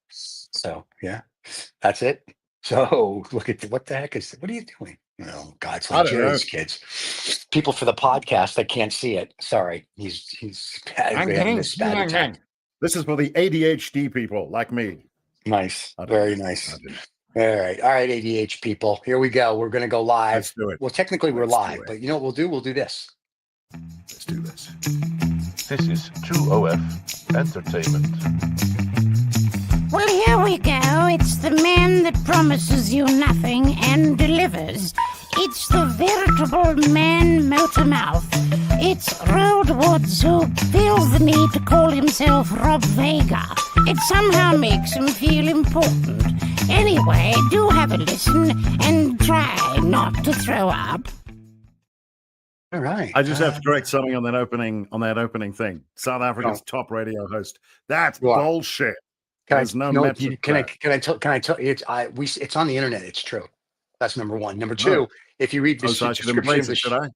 So yeah, that's it. So look at what the heck what are you doing? Oh God, it's I like don't know. Jerry's kids. People for the podcast that can't see it. Sorry, he's having this bad attack. This is for the ADHD people like me. Nice, very nice. All right, ADHD people. Here we go. We're gonna go live. Let's do it. Well, technically we're live, but you know what we'll do? We'll do this. Let's do this. This is True OF Entertainment. Well, here we go. It's the man that promises you nothing and delivers. It's the veritable man motor mouth. It's Road Woods who feels the need to call himself Rob Vega. It somehow makes him feel important. Anyway, do have a listen and try not to throw up. All right. I just have to correct something on that opening thing. South Africa's top radio host. That's bullshit. There's no metric. Can I tell you? It's on the internet. It's true. That's number one. Number two, if you read the description of the show,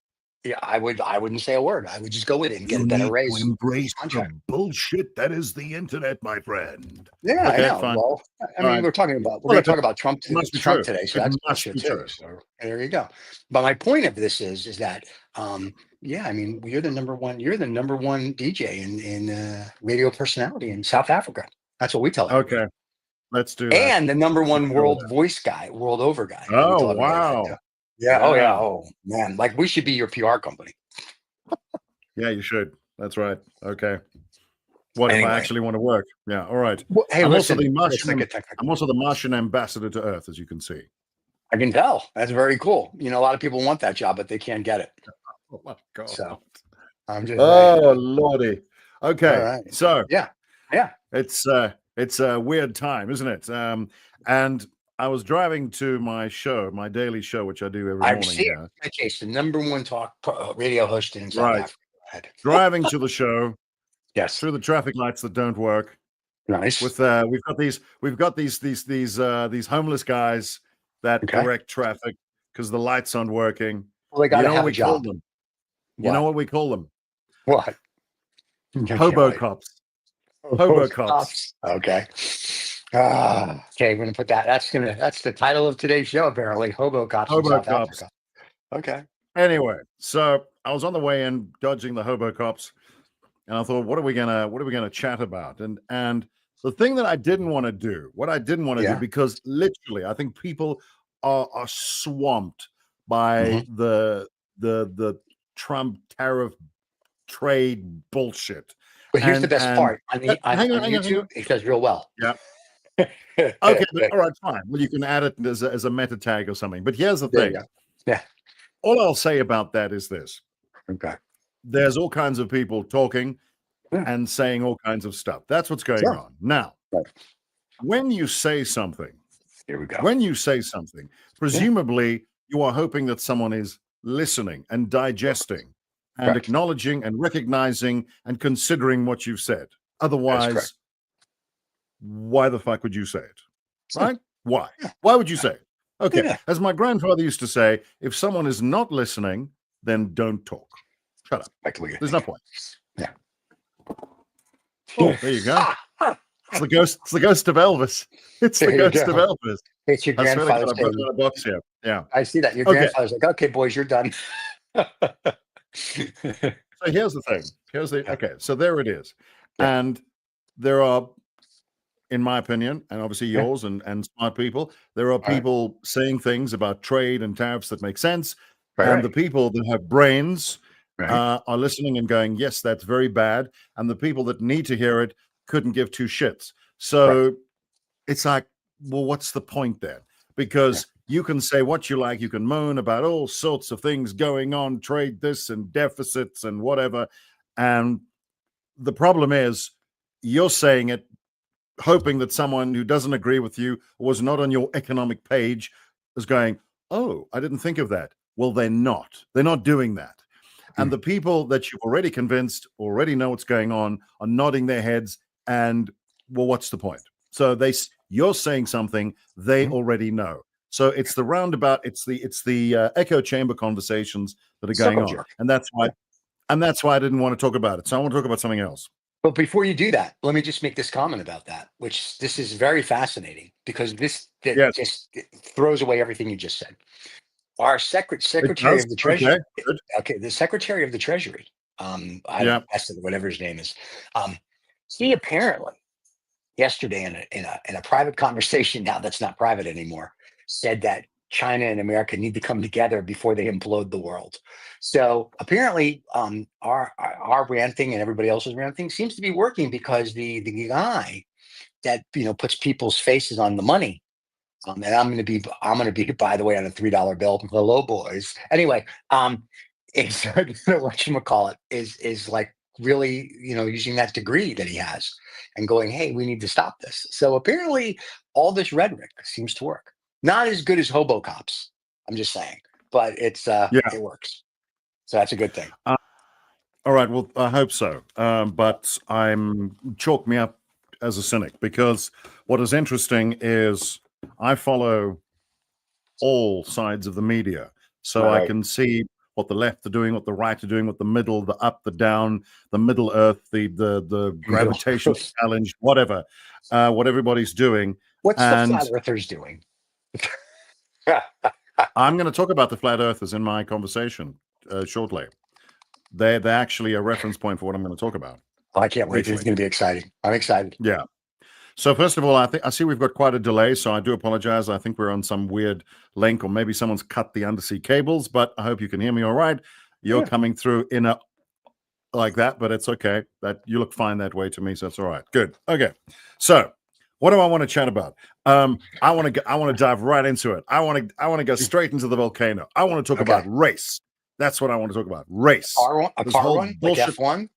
yeah, I wouldn't say a word. I would just go with it and get a better raise. Embrace the bullshit that is the internet, my friend. Yeah, okay, I know. Fine. Well, I mean, we're going to talk about Trump today, so that's bullshit too. So there you go. But my point of this is that, yeah, I mean, you're the number one DJ in radio personality in South Africa. That's what we tell them. Okay, let's do that. And the number one world over guy. Oh, wow. Yeah. Oh, yeah. Oh, man. Like, we should be your PR company. Yeah, you should. That's right. Okay. What if I actually want to work? Yeah. All right. Well, hey, I'm also the Martian ambassador to Earth, as you can see. I can tell. That's very cool. You know, a lot of people want that job, but they can't get it. Oh, my God. So I'm just. Oh, Lordy. Okay. Right. So. Yeah. It's a weird time, isn't it? And I was driving to my daily show, which I do every morning. My case, the number one talk radio host in South Africa. Driving to the show, yes, through the traffic lights that don't work. Nice. With we've got these homeless guys that direct traffic because the lights aren't working. Well, they got to have a job. You know what we call them? What? Hobo cops. Hobo cops. Okay. Okay, we're gonna put that. That's the title of today's show, apparently. Hobo cops. Hobo cops. Africa. Okay. Anyway, so I was on the way in, dodging the hobo cops, and I thought, what are we gonna chat about? And the thing that I didn't want to do, do, because literally, I think people are swamped by the Trump tariff trade bullshit. But here's the best part. On YouTube, it does real well. Yeah. Okay, all right, fine. Well, you can add it as a meta tag or something. But here's the thing. Yeah. All I'll say about that is this. Okay. There's all kinds of people talking and saying all kinds of stuff. That's what's going on. Now, when you say something, here we go. When you say something, presumably you are hoping that someone is listening and digesting and acknowledging and recognizing and considering what you've said. Otherwise, why the fuck would you say it? Right? Why? Why would you say it? Okay. As my grandfather used to say, if someone is not listening, then don't talk. Shut up. There's no point. Yeah. Oh, there you go. It's the ghost of Elvis. It's the ghost of Elvis. It's your grandfather's box here. Yeah. I see that. Your grandfather's like, okay, boys, you're done. So here's the thing. Okay, so there it is. And there are, in my opinion, and obviously yours and smart people, there are people saying things about trade and tariffs that make sense. And the people that have brains are listening and going, yes, that's very bad. And the people that need to hear it couldn't give two shits. So it's like, well, what's the point then? Because you can say what you like, you can moan about all sorts of things going on, trade this and deficits and whatever. And the problem is you're saying it, hoping that someone who doesn't agree with you, was not on your economic page, is going, oh, I didn't think of that. Well, they're not. They're not doing that. And the people that you've already convinced, already know what's going on, are nodding their heads. And, well, what's the point? So you're saying something they already know. So it's the roundabout, it's the echo chamber conversations that are going on. And that's why I didn't want to talk about it. So I want to talk about something else. But before you do that, let me just make this comment about that, which this is very fascinating because Yes, just throws away everything you just said. Our it Secretary does. of the Treasury, Okay, good. okay, the Secretary of the Treasury, I don't Yeah, know, Estes, whatever his name is, um, he apparently yesterday in a private conversation now that's not private anymore said that China and America need to come together before they implode the world. So apparently, our ranting and everybody else's ranting seems to be working because the guy that puts people's faces on the money. And I'm gonna be by the way on a $3 bill. Hello, boys. Anyway, it's whatchamacallit is like really using that degree that he has and going, hey, we need to stop this. So apparently, all this rhetoric seems to work. Not as good as hobo cops. I'm just saying, but yeah. it works. So that's a good thing. All right. Well, I hope so. But chalk me up as a cynic because what is interesting is I follow all sides of the media, so I Right. can see what the left are doing, what the right are doing, what the middle, the up, the down, the middle earth, the gravitational challenge, whatever, what everybody's doing. What's the And flat earthers doing? I'm going to talk about the flat earthers in my conversation shortly. They're actually a reference point for what I'm going to talk about. Oh, I can't wait. This is Briefly. going to be exciting. I'm excited. Yeah. So first of all, I see we've got quite a delay, so I do apologize. I think we're on some weird link, or maybe someone's cut the undersea cables, but I hope you can hear me all right. You're coming through in a like that, but it's okay. That you look fine that way to me, so it's all right. Good. Okay. So what do I want to chat about? I want to dive right into it. I want to go straight into the volcano. I want to talk about race. That's what I want to talk about. Race. A car run? Like F1?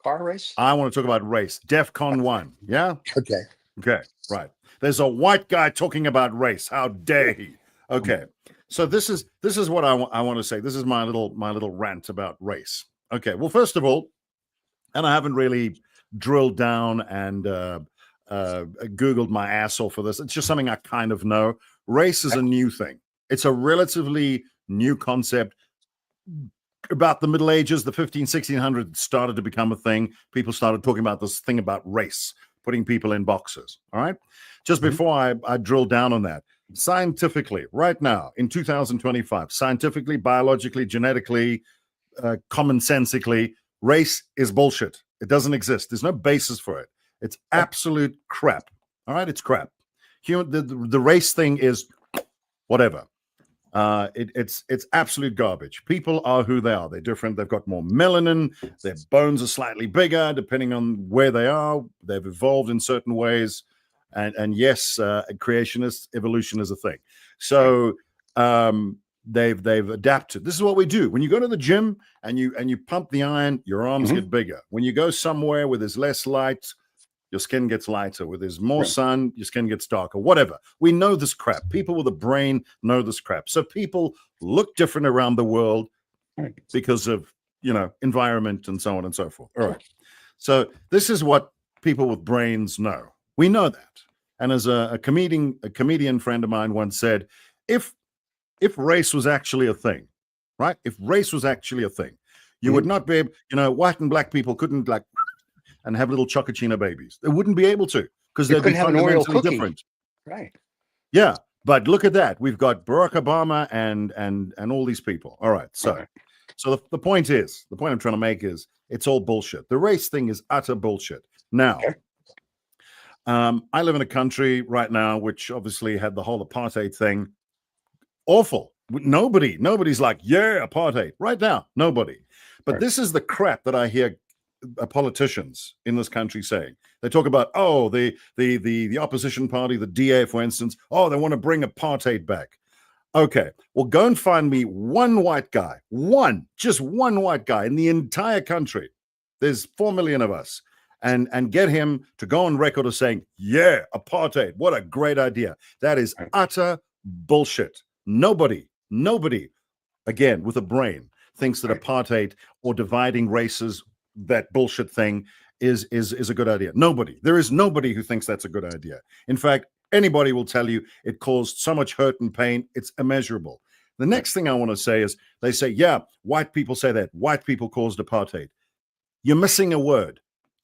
Car race? I want to talk about race. DEFCON 1. Yeah? Okay. Okay. Right. There's a white guy talking about race. How dare he? Okay. So this is what I want to say. This is my little rant about race. Okay. Well, first of all, and I haven't really drilled down and Googled my ass off for this. It's just something I kind of know. Race is a new thing. It's a relatively new concept. About the Middle Ages, the 1600s started to become a thing. People started talking about this thing about race, putting people in boxes. All right. Just before I drill down on that, scientifically, right now in 2025, scientifically, biologically, genetically, commonsensically, race is bullshit. It doesn't exist. There's no basis for it. It's absolute crap. All right. It's crap. The race thing is whatever. It's absolute garbage. People are who they are. They're different. They've got more melanin. Their bones are slightly bigger, depending on where they are. They've evolved in certain ways. And yes, creationist evolution is a thing. So they've adapted. This is what we do. When you go to the gym and you pump the iron, your arms get bigger. When you go somewhere where there's less light, your skin gets lighter. Where there's more sun, your skin gets darker. Whatever. We know this crap. People with a brain know this crap. So people look different around the world because of, environment and so on and so forth. All right. So this is what people with brains know. We know that. And as a comedian friend of mine once said, if race was actually a thing, right? If race was actually a thing, you would not be able, white and black people couldn't and have little Chocochino babies. They wouldn't be able to because they'd be fundamentally different. Right. Yeah. But look at that. We've got Barack Obama and all these people. All right. So the point I'm trying to make is it's all bullshit. The race thing is utter bullshit. Now, I live in a country right now which obviously had the whole apartheid thing. Awful. Nobody's like, yeah, apartheid. Right now, nobody. But this is the crap that I hear politicians in this country saying. They talk about, the opposition party, the DA, for instance, they want to bring apartheid back. Okay, well, go and find me one white guy, just one white guy in the entire country. There's 4 million of us. And get him to go on record as saying, yeah, apartheid, what a great idea. That is utter bullshit. Nobody, again, with a brain, thinks that apartheid or dividing races, that bullshit thing is a good idea. Nobody. There is nobody who thinks that's a good idea. In fact, anybody will tell you it caused so much hurt and pain, it's immeasurable. The next thing I want to say is they say, yeah, white people say that. White people caused apartheid. You're missing a word.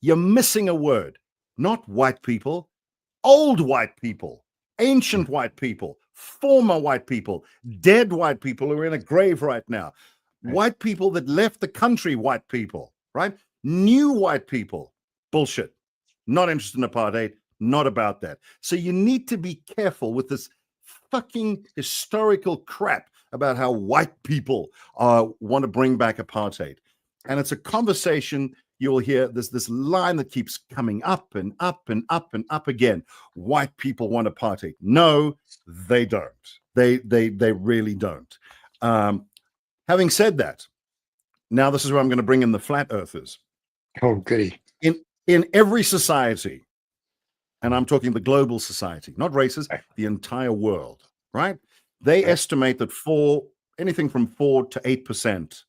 You're missing a word. Not white people, old white people, ancient white people, former white people, dead white people who are in a grave right now, white people that left the country, white people, right? New white people. Bullshit. Not interested in apartheid. Not about that. So you need to be careful with this fucking historical crap about how white people want to bring back apartheid. And it's a conversation you'll hear. This line that keeps coming up and up and up and up again. White people want apartheid. No, they don't. They really don't. Having said that, now this is where I'm going to bring in the flat earthers. Oh, goody. In every society, and I'm talking the global society, not races, the entire world, right? They estimate that anything from 4 to 8%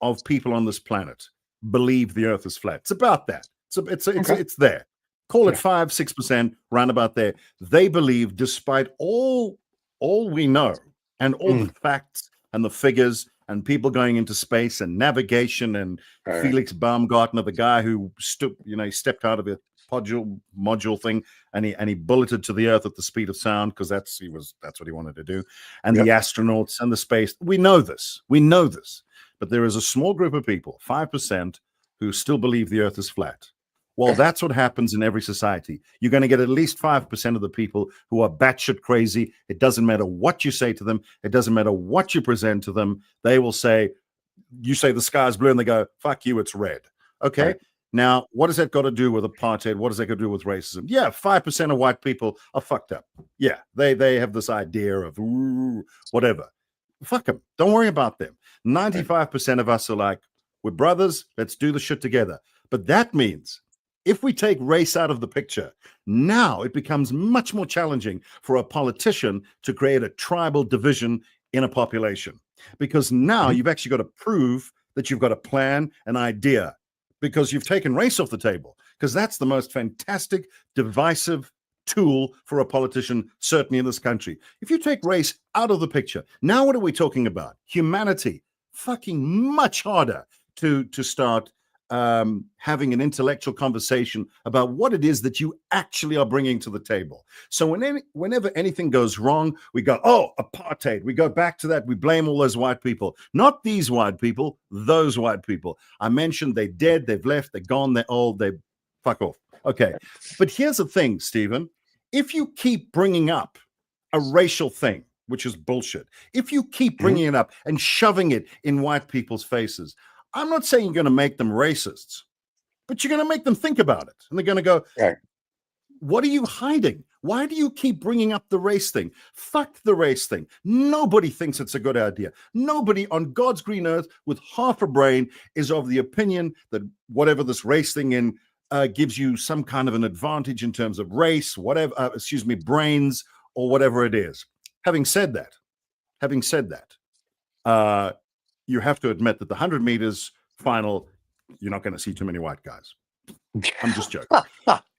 of people on this planet believe the earth is flat. It's about that. It's there. Call it 5-6%, round about there. They believe, despite all we know and all the facts and the figures and people going into space and navigation and Felix Baumgartner, the guy who he stepped out of a module thing and he bulleted to the earth at the speed of sound because that's what he wanted to do. And the astronauts and the space. We know this. But there is a small group of people, 5%, who still believe the earth is flat. Well, that's what happens in every society. You're going to get at least 5% of the people who are batshit crazy. It doesn't matter what you say to them. It doesn't matter what you present to them. They will say, you say the sky is blue, and they go, fuck you, it's red. Okay? Right. Now, what does that got to do with apartheid? What does that got to do with racism? Yeah, 5% of white people are fucked up. Yeah, they have this idea of whatever. Fuck them. Don't worry about them. 95% of us are like, we're brothers. Let's do the shit together. But that means if we take race out of the picture, now it becomes much more challenging for a politician to create a tribal division in a population. Because now you've actually got to prove that you've got a plan, an idea, because you've taken race off the table. Because that's the most fantastic, divisive tool for a politician, certainly in this country. If you take race out of the picture, now what are we talking about? Humanity. Fucking much harder to start having an intellectual conversation about what it is that you actually are bringing to the table. So whenever anything goes wrong, we go, oh, apartheid. We go back to that. We blame all those white people. Not these white people, those white people. I mentioned they're dead, they've left, they're gone, they're old, they fuck off. Okay. But here's the thing, Stephen. If you keep bringing up a racial thing, which is bullshit, if you keep bringing it up and shoving it in white people's faces, I'm not saying you're going to make them racists, but you're going to make them think about it. And they're going to go, what are you hiding? Why do you keep bringing up the race thing? Fuck the race thing. Nobody thinks it's a good idea. Nobody on God's green earth with half a brain is of the opinion that whatever this race thing in gives you some kind of an advantage in terms of race, whatever, brains or whatever it is. Having said that, you have to admit that the 100 meters final, you're not going to see too many white guys. I'm just joking.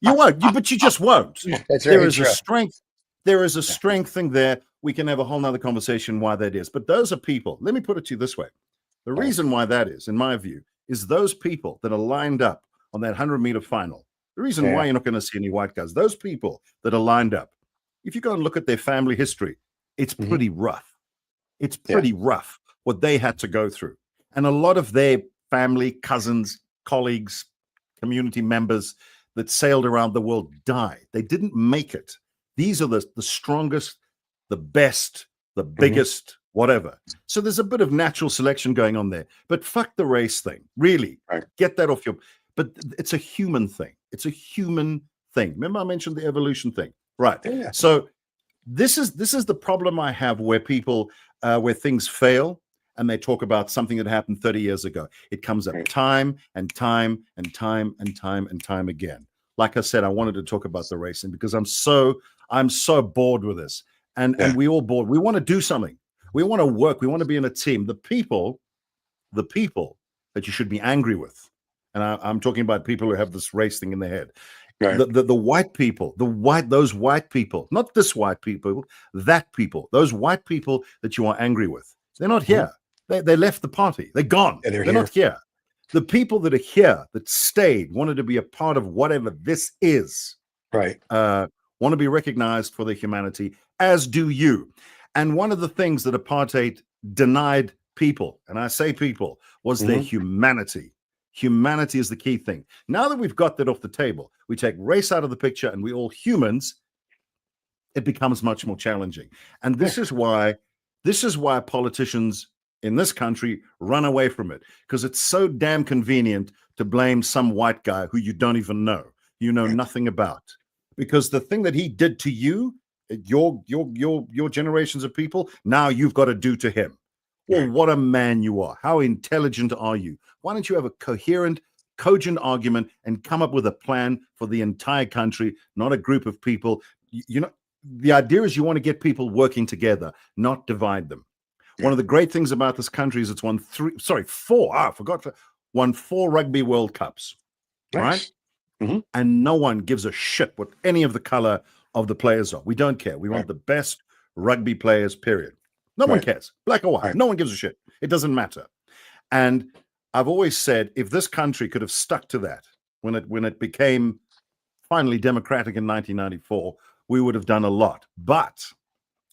You won't, but you just won't. There is a strength. There is a strength thing there. We can have a whole nother conversation why that is. But those are people. Let me put it to you this way. The reason why that is, in my view, is those people that are lined up on that 100-meter final. The reason why you're not going to see any white guys, those people that are lined up, if you go and look at their family history, it's pretty rough. It's pretty rough what they had to go through. And a lot of their family, cousins, colleagues, community members that sailed around the world died. They didn't make it. These are the strongest, the best, the biggest, whatever. So there's a bit of natural selection going on there. But fuck the race thing. Really. Get that off your... But it's a human thing. It's a human thing. Remember I mentioned the evolution thing? Right. So this is the problem I have where people, where things fail and they talk about something that happened 30 years ago. It comes up time and time and time and time and time again. Like I said, I wanted to talk about the racing because I'm so bored with this. And we all bored. We want to do something. We want to work. We want to be in a team. The people that you should be angry with. And I'm talking about people who have this race thing in their head. The white people, those white people, not this white people, that people, those white people that you are angry with. They're not here. They left the party. They're gone. They're not here. The people that are here, that stayed, wanted to be a part of whatever this is, Right. want to be recognized for their humanity, as do you. And one of the things that apartheid denied people, and I say people, was their humanity. Humanity is the key thing. Now that we've got that off the table, we take race out of the picture and we're all humans, it becomes much more challenging. And this is why politicians in this country run away from it, because it's so damn convenient to blame some white guy who you don't even know, you know nothing about. Because the thing that he did to you, your generations of people, now you've got to do to him. Well, what a man you are. How intelligent are you? Why don't you have a coherent, cogent argument and come up with a plan for the entire country, not a group of people? You know, the idea is you want to get people working together, not divide them. One of the great things about this country is it's won won 4 Rugby World Cups, right? And no one gives a shit what any of the color of the players are. We don't care. We want the best rugby players, period. No one cares, black or white. No one gives a shit. It doesn't matter. And I've always said, if this country could have stuck to that when it became finally democratic in 1994, we would have done a lot. But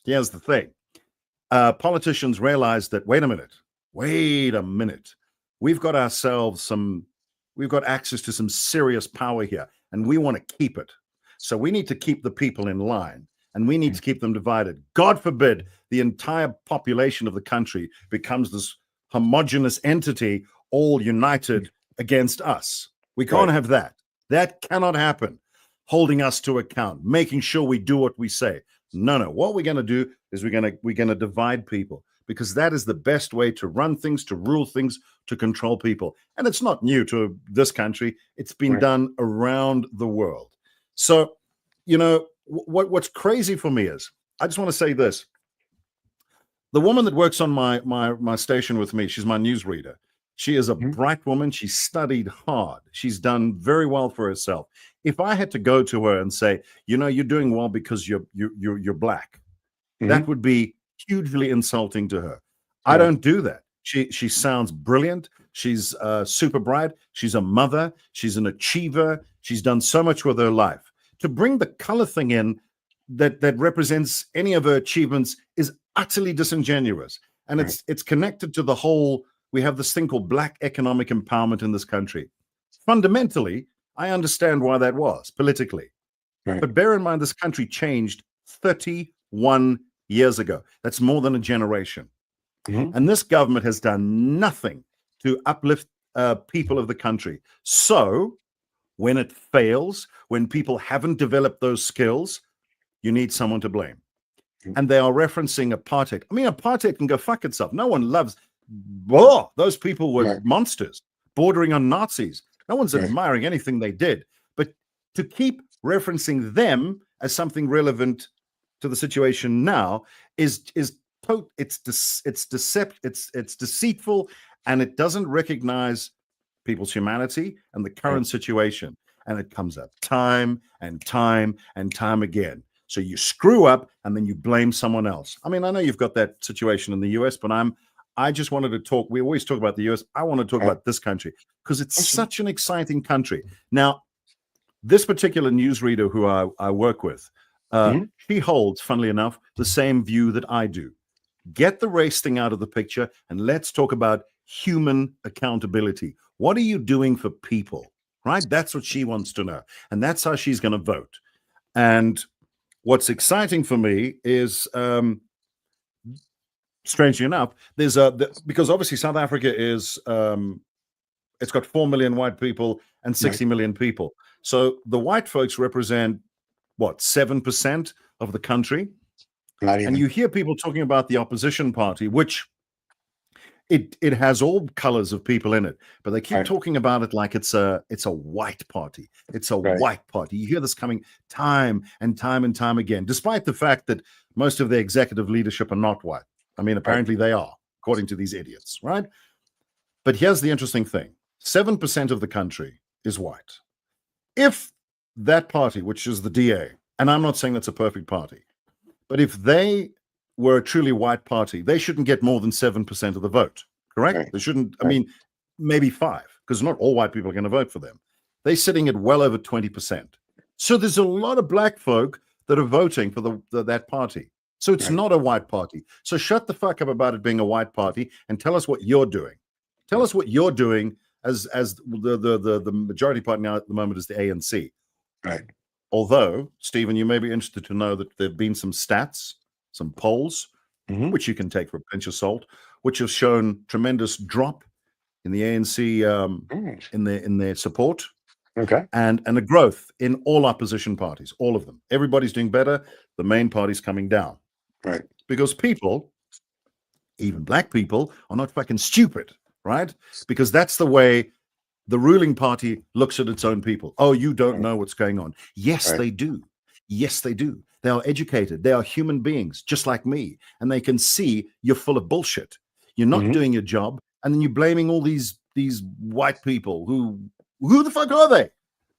here's the thing. Politicians realized that, wait a minute. We've got access to some serious power here, and we want to keep it. So we need to keep the people in line, and we need to keep them divided. God forbid the entire population of the country becomes this homogenous entity, all united against us. We can't have that. That cannot happen. Holding us to account, making sure we do what we say. No. What we're going to do is we're going to divide people, because that is the best way to run things, to rule things, to control people. And it's not new to this country. It's been done around the world. So, you know, what's crazy for me is, I just want to say this. The woman that works on my station with me, she's my newsreader. She is a bright woman. She studied hard. She's done very well for herself. If I had to go to her and say, you know, you're doing well because you're black, that would be hugely insulting to her. I don't do that. She sounds brilliant. She's super bright. She's a mother. She's an achiever. She's done so much with her life. To bring the color thing in that represents any of her achievements is utterly disingenuous. And it's connected to the whole, we have this thing called black economic empowerment in this country. Fundamentally, I understand why that was politically. But bear in mind, this country changed 31 years ago. That's more than a generation. And this government has done nothing to uplift people of the country. So when it fails, when people haven't developed those skills, you need someone to blame. And they are referencing apartheid. I mean, apartheid can go fuck itself. No one loves. Whoa, those people were monsters, bordering on Nazis. No one's admiring anything they did. But to keep referencing them as something relevant to the situation now it's deceitful, and it doesn't recognize people's humanity and the current situation. And it comes up time and time and time again. So you screw up and then you blame someone else. I mean, I know you've got that situation in the US, but I just wanted to talk. We always talk about the US. I want to talk about this country because it's such an exciting country. Now, this particular newsreader who I work with, she holds, funnily enough, the same view that I do. Get the race thing out of the picture and let's talk about human accountability. What are you doing for people, right? That's what she wants to know. And that's how she's going to vote. And what's exciting for me is, strangely enough, there's because obviously South Africa is, it's got 4 million white people and 60 million people. So the white folks represent, what, 7% of the country? Not even. And you hear people talking about the opposition party, which it has all colors of people in it, but they keep talking about it like it's a white party. It's a white party. You hear this coming time and time and time again, despite the fact that most of their executive leadership are not white. I mean, apparently they are, according to these idiots, right? But here's the interesting thing. 7% of the country is white. If that party, which is the DA, and I'm not saying that's a perfect party, but if they were a truly white party, they shouldn't get more than 7% of the vote, correct? They shouldn't, I mean, maybe 5, because not all white people are going to vote for them. They're sitting at well over 20%. So there's a lot of black folk that are voting for that party. So it's not a white party. So shut the fuck up about it being a white party and tell us what you're doing. Tell us what you're doing as the majority party now at the moment is the ANC. Right. Although, Stephen, you may be interested to know that there have been some stats, some polls, which you can take for a pinch of salt, which have shown tremendous drop in the ANC in their support. Okay. And a growth in all opposition parties, all of them. Everybody's doing better. The main party's coming down. Right. Because people, even black people, are not fucking stupid, right? Because that's the way the ruling party looks at its own people. Oh, you don't know what's going on. Yes, they do. Yes, they do. They are educated. They are human beings, just like me. And they can see you're full of bullshit. You're not doing your job. And then you're blaming all these white people who the fuck are they?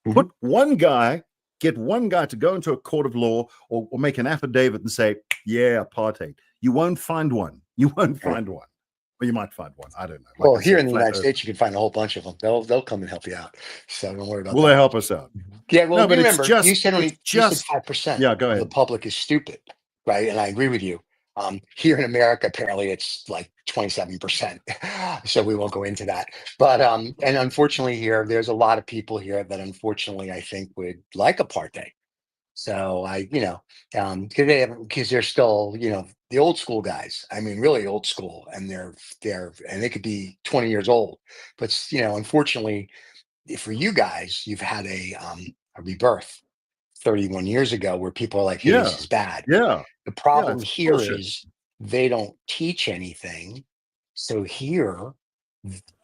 Get one guy to go into a court of law or make an affidavit and say, yeah, apartheid. You won't find one. You won't find one. Or you might find one. I don't know. Well, here in the United States, you can find a whole bunch of them. They'll come and help you out. So don't worry about that. Will they help us out? Yeah, well, No, but remember, it's just, you said only just 5% yeah, go ahead. of the public is stupid, right? And I agree with you. Here in America, apparently it's like 27%. So we won't go into that. But and unfortunately here, there's a lot of people here that unfortunately I think would like apartheid. So because they're still, the old school guys. I mean, really old school, and they could be 20 years old. But unfortunately, for you guys, you've had a rebirth 31 years ago where people are like, hey, this is bad. Yeah. The problem here bullshit. is they don't teach anything. So here,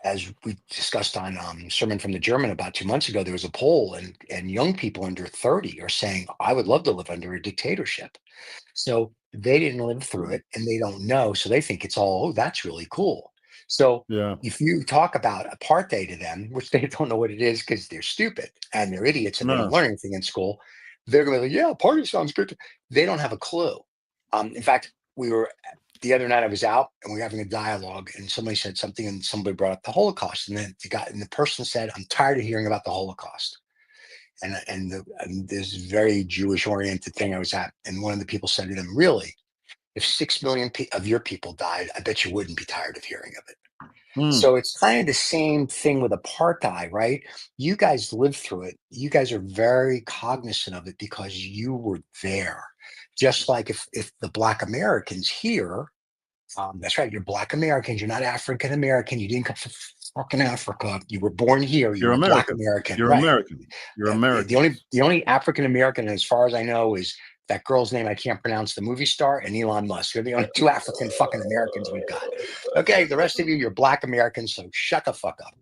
as we discussed on Sermon from the German about 2 months ago, there was a poll and young people under 30 are saying, I would love to live under a dictatorship. So they didn't live through it and they don't know. So they think it's all, that's really cool. So if you talk about apartheid to them, which they don't know what it is because they're stupid and they're idiots and they don't learn anything in school, they're going to be like, yeah, party sounds good. They don't have a clue. In fact, the other night I was out and we were having a dialogue and somebody said something and somebody brought up the Holocaust. And then the person said, I'm tired of hearing about the Holocaust. And this very Jewish oriented thing I was at. And one of the people said to them, really, if 6 million of your people died, I bet you wouldn't be tired of hearing of it. So it's kind of the same thing with apartheid, right? You guys lived through it. You guys are very cognizant of it because you were there. Just like if the Black Americans here, that's right, you're Black Americans, you're not African American, you didn't come from fucking Africa, you were born here, you're a Black American. You're American. You're American. The only African American, as far as I know, is that girl's name I can't pronounce, the movie star, and Elon Musk. You're the only two African fucking Americans we've got. Okay, the rest of you're Black Americans, so shut the fuck up.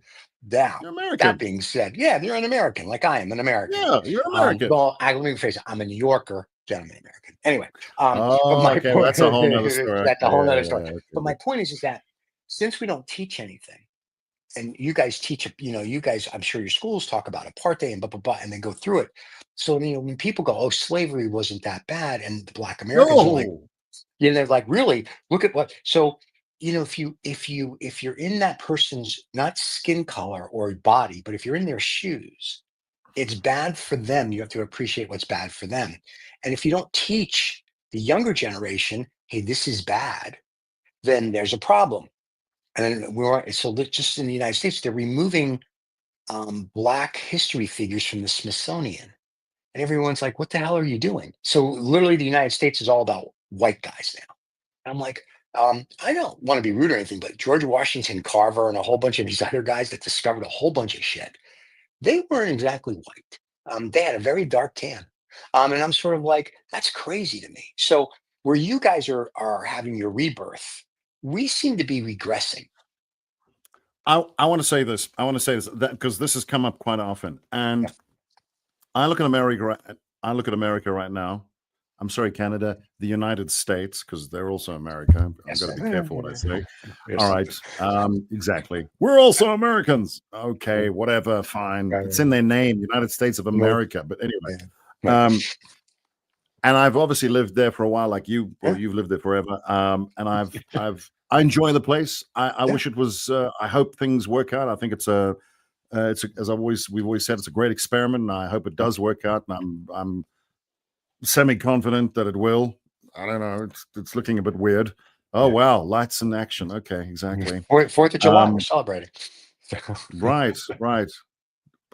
Now, that being said, yeah, you're an American, like I am an American. Yeah, you're American. Well, let me rephrase it. I'm a New Yorker, gentleman American. Anyway, that's a whole nother story. That's a whole nother story. Okay. But my point is that since we don't teach anything, and you guys teach, you guys, I'm sure your schools talk about apartheid and blah, blah, blah, and then go through it. So, when people go, oh, slavery wasn't that bad. And the Black Americans are like, they're like, really, look at what, so, if you're in that person's, not skin color or body, but if you're in their shoes, it's bad for them. You have to appreciate what's bad for them. And if you don't teach the younger generation, hey, this is bad, then there's a problem. And so just in the United States, they're removing Black history figures from the Smithsonian. And everyone's like, what the hell are you doing? So literally the United States is all about white guys now. And I'm like, I don't want to be rude or anything, but George Washington Carver and a whole bunch of these other guys that discovered a whole bunch of shit, they weren't exactly white. They had a very dark tan. And I'm sort of like, that's crazy to me. So where you guys are having your rebirth, we seem to be regressing. I want to say this. Because this has come up quite often. And I look at America right now. I'm sorry, Canada, the United States, because they're also America. I've got to be careful what I say. All right. Exactly. We're also Americans. Okay, whatever, fine. It's in their name, United States of America. But anyway. And I've obviously lived there for a while, like you. Well, you've lived there forever. And I enjoy the place. I wish it was. I hope things work out. I think it's a we've always said, it's a great experiment, and I hope it does work out. And I'm semi-confident that it will. I don't know. It's looking a bit weird. Oh wow, lights in action. Okay, exactly. 4th of July, we're celebrating. Right.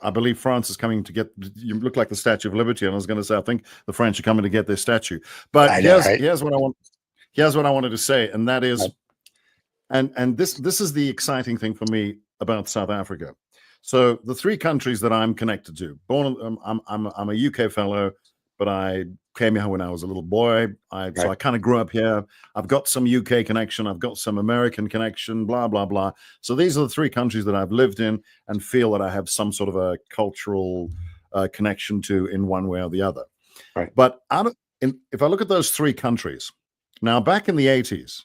I believe France is coming to get. You look like the Statue of Liberty, and I was going to say I think the French are coming to get their statue. But here's what I want. Here's what I wanted to say, and that is, and this is the exciting thing for me about South Africa. So the 3 countries that I'm connected to, I'm a UK fellow, but I came here when I was a little boy. So I kind of grew up here. I've got some UK connection. I've got some American connection, blah, blah, blah. So these are the 3 countries that I've lived in and feel that I have some sort of a cultural connection to in one way or the other. Right. But if I look at those 3 countries, now back in the 80s,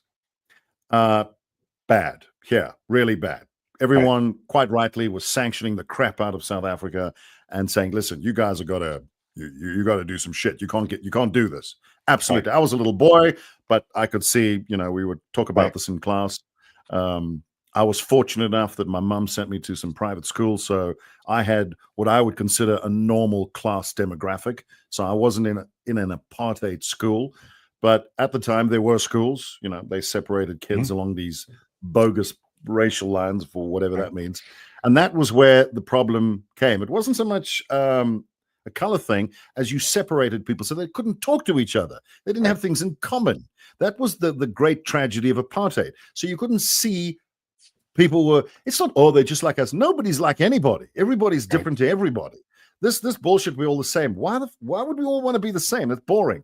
bad. Yeah, really bad. Everyone, quite rightly, was sanctioning the crap out of South Africa and saying, listen, you guys have got to you got to do some shit. You can't do this. Absolutely. I was a little boy, but I could see, we would talk about this in class. I was fortunate enough that my mum sent me to some private schools, so I had what I would consider a normal class demographic. So I wasn't in an apartheid school, but at the time there were schools. They separated kids along these bogus racial lines, for whatever that means, and that was where the problem came. It wasn't so much a color thing as you separated people so they couldn't talk to each other. They didn't have things in common. That was the great tragedy of apartheid. So you couldn't see people it's not, they're just like us. Nobody's like anybody. Everybody's different to everybody. This bullshit, we're all the same. Why would we all want to be the same? It's boring.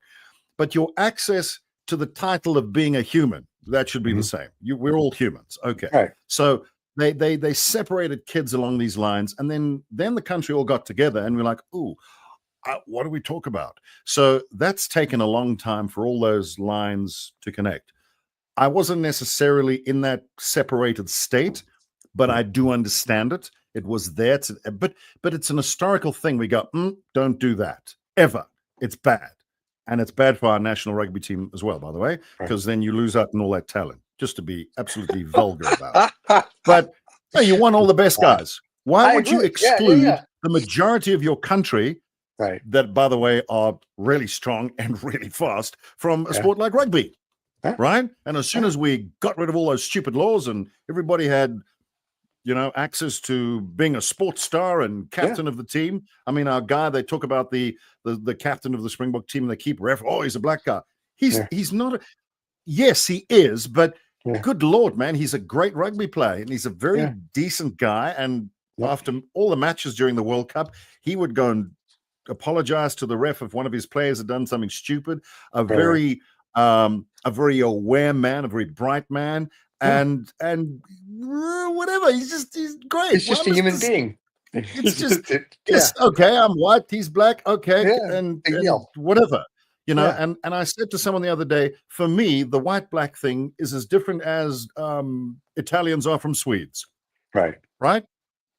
But your access to the title of being a human, that should be the same. We're all humans. Okay. Right. So they separated kids along these lines, and then the country all got together, and we're like, ooh, what do we talk about? So that's taken a long time for all those lines to connect. I wasn't necessarily in that separated state, but I do understand it. It was there, but it's an historical thing. We go, don't do that ever. It's bad, and it's bad for our national rugby team as well, by the way, because then you lose out on all that talent. Just to be absolutely vulgar about it. But you want all the best guys. Why would you exclude the majority of your country, that, by the way, are really strong and really fast, from a sport like rugby? Right? And as soon as we got rid of all those stupid laws and everybody had, access to being a sports star and captain of the team. I mean, our guy, they talk about the captain of the Springbok team, the keeper. Oh, he's a black guy. He's not. Yes, he is, but good Lord, man, he's a great rugby player, and he's a very decent guy. And after all the matches during the World Cup, he would go and apologize to the ref if one of his players had done something stupid. A very aware man, a very bright man, and whatever. He's great. He's just a human being. It's just okay. I'm white. He's black. Okay, and whatever. And I said to someone the other day, for me, the white-black thing is as different as Italians are from Swedes. Right?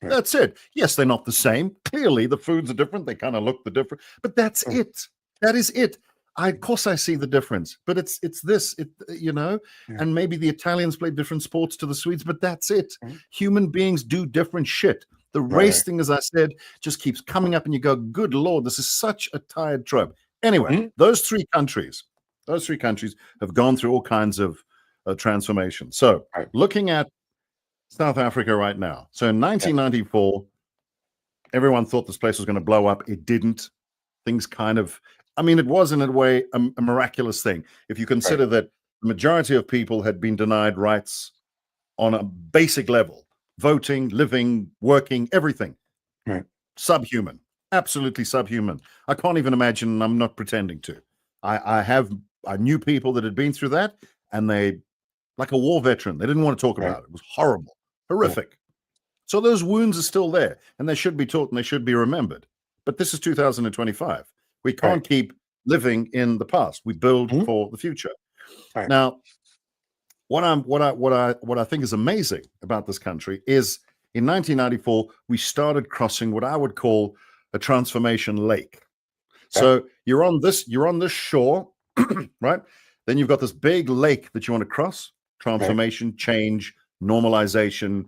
That's it. Yes, they're not the same. Clearly, the foods are different. They kind of look different. But that's it. That is it. Of course, I see the difference. But it's this, and maybe the Italians play different sports to the Swedes, but that's it. Human beings do different shit. The race thing, as I said, just keeps coming up, and you go, good Lord, this is such a tired trope. Anyway, those 3 countries have gone through all kinds of transformation. So looking at South Africa right now. So in 1994, everyone thought this place was going to blow up. It didn't. Things kind of, it was in a way a miraculous thing. If you consider that the majority of people had been denied rights on a basic level, voting, living, working, everything. Subhuman. Absolutely subhuman. I can't even imagine. I'm not pretending to. I knew people that had been through that, and they, like a war veteran, they didn't want to talk about it. It was horrible, horrific. So those wounds are still there, and they should be taught and they should be remembered. But this is 2025. We can't keep living in the past. We build for the future. Now, what I think is amazing about this country is in 1994 we started crossing what I would call a transformation lake. So you're on this shore, right? Then you've got this big lake that you want to cross. Transformation, change, normalization,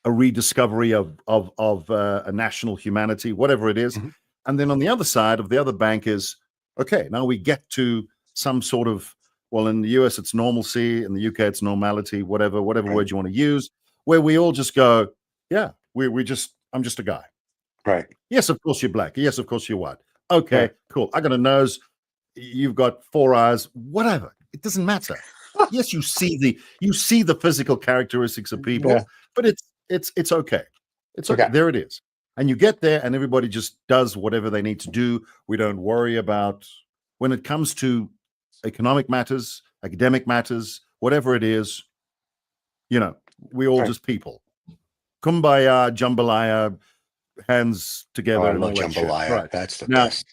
a rediscovery of a national humanity, whatever it is. And then on the other side of the other bank is, okay, now we get to some sort of, well, in the US it's normalcy, in the UK it's normality, whatever word you want to use, where we all just go, yeah, I'm just a guy. Right. Yes, of course you're black. Yes, of course you're white. Okay, cool. I got a nose. You've got 4 eyes. Whatever. It doesn't matter. Yes, you see the physical characteristics of people, but it's okay. It's okay. There it is. And you get there and everybody just does whatever they need to do. We don't worry about, when it comes to economic matters, academic matters, whatever it is, we all just people. Kumbaya, jambalaya, hands together. I love jambalaya. Right. That's the best.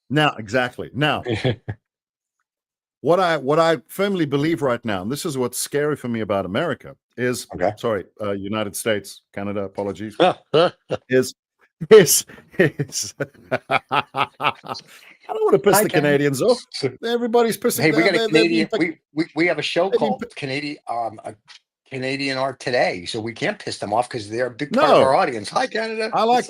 Now, exactly. Now, what I firmly believe right now, and this is what's scary for me about America, is United States, Canada, apologies, is I don't want to piss the Canadians off. Everybody's pissing. Hey, we got a Canadian. We have a show called Canadian Art Today, so we can't piss them off because they're a big part of our audience. Hi, Canada. I like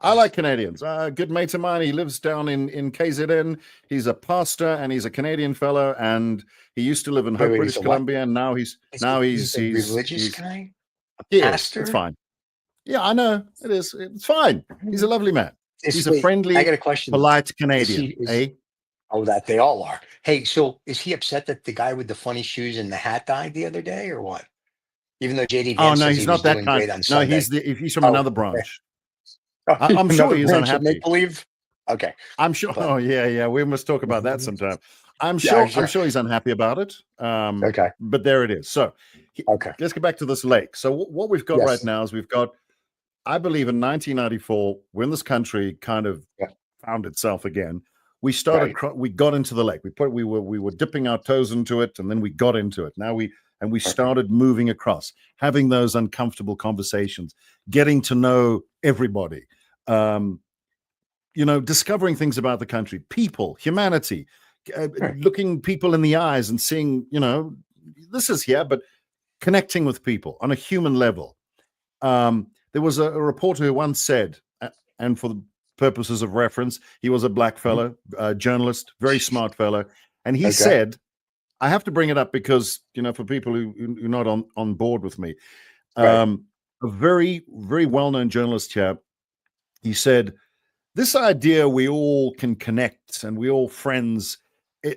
I like Canadians. A good mate of mine. He lives down in KZN. He's a pastor and he's a Canadian fellow, and he used to live in Hope, British Columbia, and now he's religious guy. Yes, it's fine. Yeah, I know it is. It's fine. He's a lovely man. He's a friendly, I got a question. Polite Canadian. Oh, that they all are. Hey, so is he upset that the guy with the funny shoes and the hat died the other day, or what? Even though JD Vance he's not that kind. No, he's from another branch. I'm sure he's unhappy. Make believe. Okay, I'm sure. Oh yeah. We must talk about that sometime. I'm sure he's unhappy about it. Okay, but there it is. So let's get back to this lake. So what we've got right now is we've got, I believe, in 1994, when this country kind of found itself again, we started. We got into the lake. We were dipping our toes into it, and then we got into it. Now we started moving across, having those uncomfortable conversations, getting to know everybody, discovering things about the country, people, humanity, looking people in the eyes and seeing, this is here, but connecting with people on a human level. There was a reporter who once said, and for the purposes of reference, he was a black fellow, journalist, very smart fellow, and he said, I have to bring it up because, for people who are not on board with me, a very, very well-known journalist here, he said, this idea we all can connect and we all friends,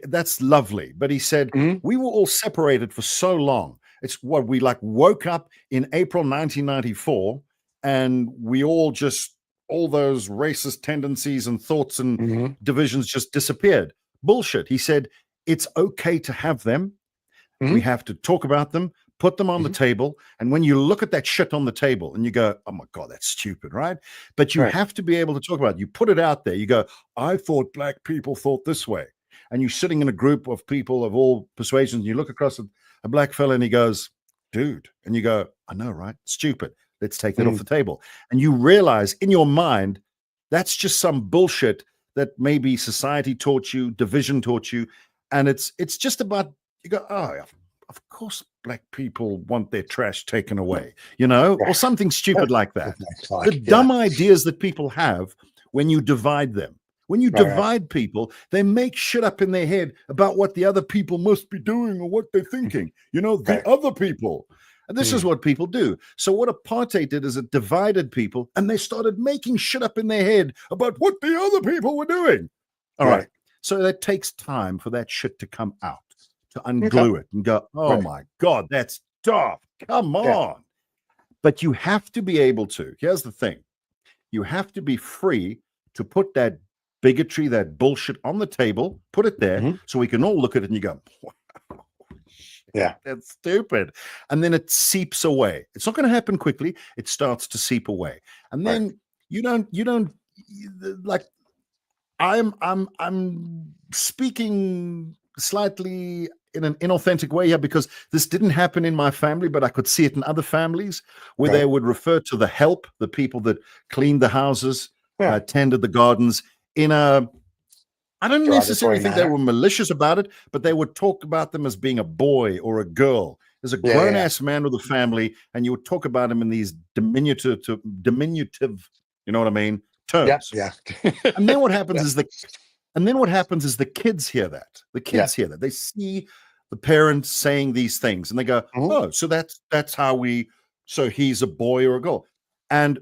that's lovely. But he said, we were all separated for so long. It's what we woke up in April 1994 and we all those racist tendencies and thoughts and divisions just disappeared. Bullshit. He said, it's okay to have them. We have to talk about them, put them on the table. And when you look at that shit on the table and you go, oh my God, that's stupid, right? But you have to be able to talk about it. You put it out there. You go, I thought black people thought this way. And you're sitting in a group of people of all persuasions. And you look across at a black fella and he goes, dude. And you go, I know, right? Stupid. Let's take that off the table. And you realize in your mind, that's just some bullshit that maybe society taught you, division taught you. And it's just about, you go, oh, of course black people want their trash taken away, or something stupid like that. The dumb ideas that people have when you divide them. When you divide people, they make shit up in their head about what the other people must be doing or what they're thinking. The other people. And this is what people do. So what apartheid did is it divided people and they started making shit up in their head about what the other people were doing. All right. So that takes time for that shit to come out, to unglue it and go, oh my God, that's tough. Come on. But you have to be able to, here's the thing. You have to be free to put that bigotry, that bullshit on the table, put it there so we can all look at it and you go, wow, shit, that's stupid. And then it seeps away. It's not going to happen quickly. It starts to seep away. And then you don't like, I'm speaking slightly in an inauthentic way here because this didn't happen in my family, but I could see it in other families where they would refer to the help, the people that cleaned the houses, tended the gardens I don't necessarily think they were malicious about it, but they would talk about them as being a boy or a girl. There's a grown-ass man with a family, and you would talk about him in these diminutive, you know what I mean, terms. Yeah. And then what happens is the kids hear that. The kids hear that. They see the parents saying these things, and they go, "Oh, so that's how we. So he's a boy or a girl." And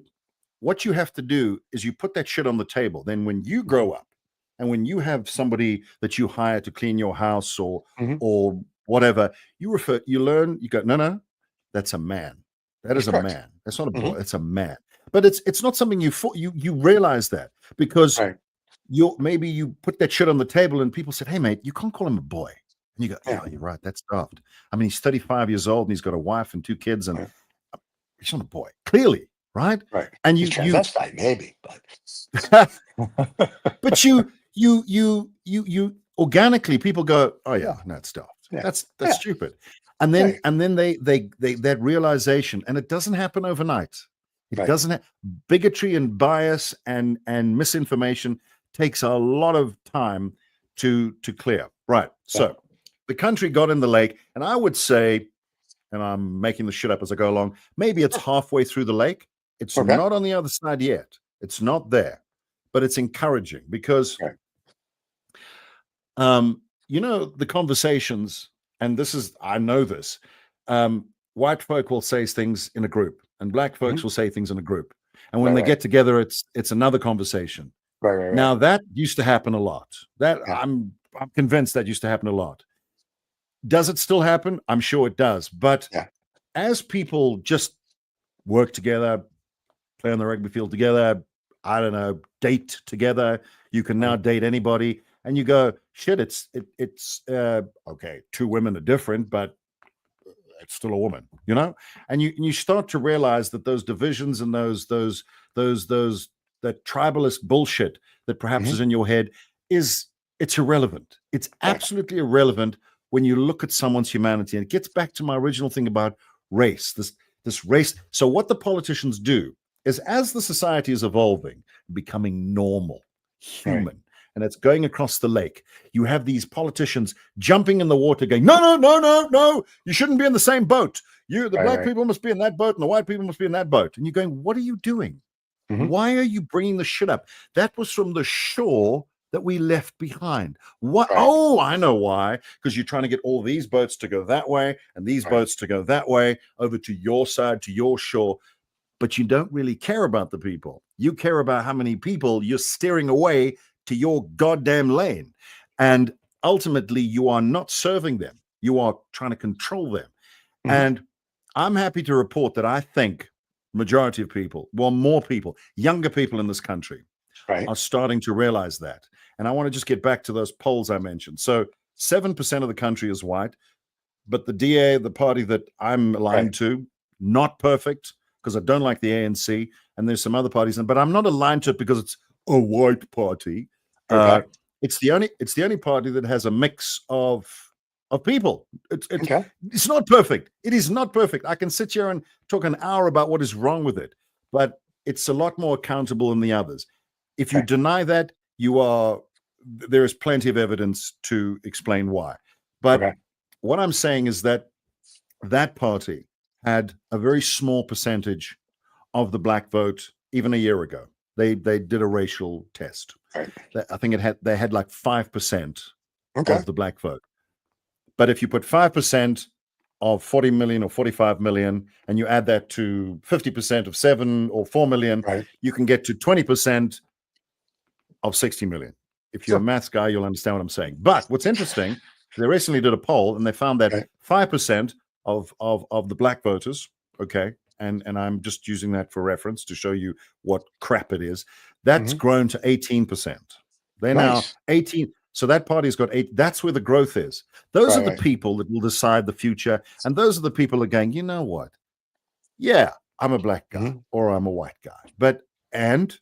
what you have to do is you put that shit on the table. Then when you grow up, and when you have somebody that you hire to clean your house or whatever, you learn. You go, no, that's a man. That is a man. That's not a boy. That's a man. But it's not something you realize that because maybe you put that shit on the table and people said, "Hey mate, you can't call him a boy." And you go, "Oh, you're right. That's daft." I mean, he's 35 years old and he's got a wife and 2 kids, and he's not a boy, clearly, right? Right. And he's transvestite, maybe, but but you organically people go, "Oh yeah, no, it's daft. That's stupid." And then they that realization, and it doesn't happen overnight. It doesn't. Bigotry and bias and misinformation takes a lot of time to clear. Right. So the country got in the lake, and I would say, and I'm making the shit up as I go along, maybe it's halfway through the lake. It's not on the other side yet. It's not there, but it's encouraging because, the conversations, and I know this, white folk will say things in a group and black folks will say things in a group. And when they get together, it's another conversation. Right. Now that used to happen a lot. I'm convinced that used to happen a lot. Does it still happen? I'm sure it does. But as people just work together, play on the rugby field together, I don't know, date together, you can now date anybody, and you go, shit, it's okay, 2 women are different, but it's still a woman, and you start to realize that those divisions and that tribalist bullshit that perhaps is in your head it's irrelevant. It's absolutely irrelevant when you look at someone's humanity. And it gets back to my original thing about race, this race. So what the politicians do is, as the society is evolving, becoming normal, human, and it's going across the lake, you have these politicians jumping in the water going, no, you shouldn't be in the same boat. The black people must be in that boat and the white people must be in that boat. And you're going, what are you doing? Why are you bringing the shit up? That was from the shore that we left behind. What? Oh, I know why. Because you're trying to get all these boats to go that way and these boats to go that way over to your side, to your shore. But you don't really care about the people. You care about how many people you're steering away to your goddamn lane. And ultimately, you are not serving them. You are trying to control them. And I'm happy to report that I think majority of people, well, more people, younger people in this country are starting to realize that. And I want to just get back to those polls I mentioned. So 7% of the country is white, but the DA, the party that I'm aligned to, not perfect, because I don't like the ANC, and there's some other parties, but I'm not aligned to it because it's a white party. It's the only party that has a mix of people. It's not perfect. It is not perfect. I can sit here and talk an hour about what is wrong with it, but it's a lot more accountable than the others. If you deny that, there is plenty of evidence to explain why. But what I'm saying is that party had a very small percentage of the black vote even a year ago. They did a racial test. I think they had like 5% of the black vote. But if you put 5% of 40 million or 45 million, and you add that to 50% of 7 or 4 million, you can get to 20% of 60 million. If you're a maths guy, you'll understand what I'm saying. But what's interesting, they recently did a poll and they found that 5% of the black voters, and I'm just using that for reference to show you what crap it is, that's grown to 18%. They're now 18. So that party's got 8. That's where the growth is. Those are the people that will decide the future. And those are the people that are going, you know what? Yeah, I'm a black guy or I'm a white guy. And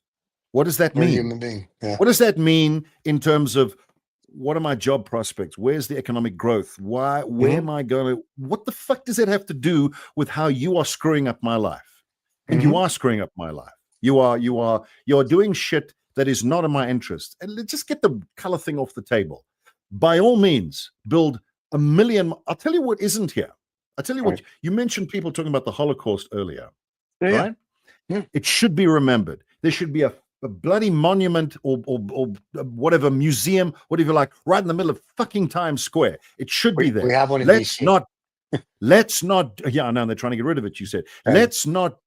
what does that mean? Human being. What does that mean in terms of what are my job prospects? Where's the economic growth? Where am I going to? What the fuck does it have to do with how you are screwing up my life? And you are screwing up my life. You're doing shit that is not in my interest. And let's just get the color thing off the table. By all means, build 1 million. I'll tell you what isn't here. I tell you what, you mentioned people talking about the Holocaust earlier, Yeah, right? Yeah. It should be remembered. There should be a bloody monument or whatever museum, whatever you like, right in the middle of fucking Times Square. It should be there. We have one in Let's DC. let's not. Yeah, I know they're trying to get rid of it. You said, let's not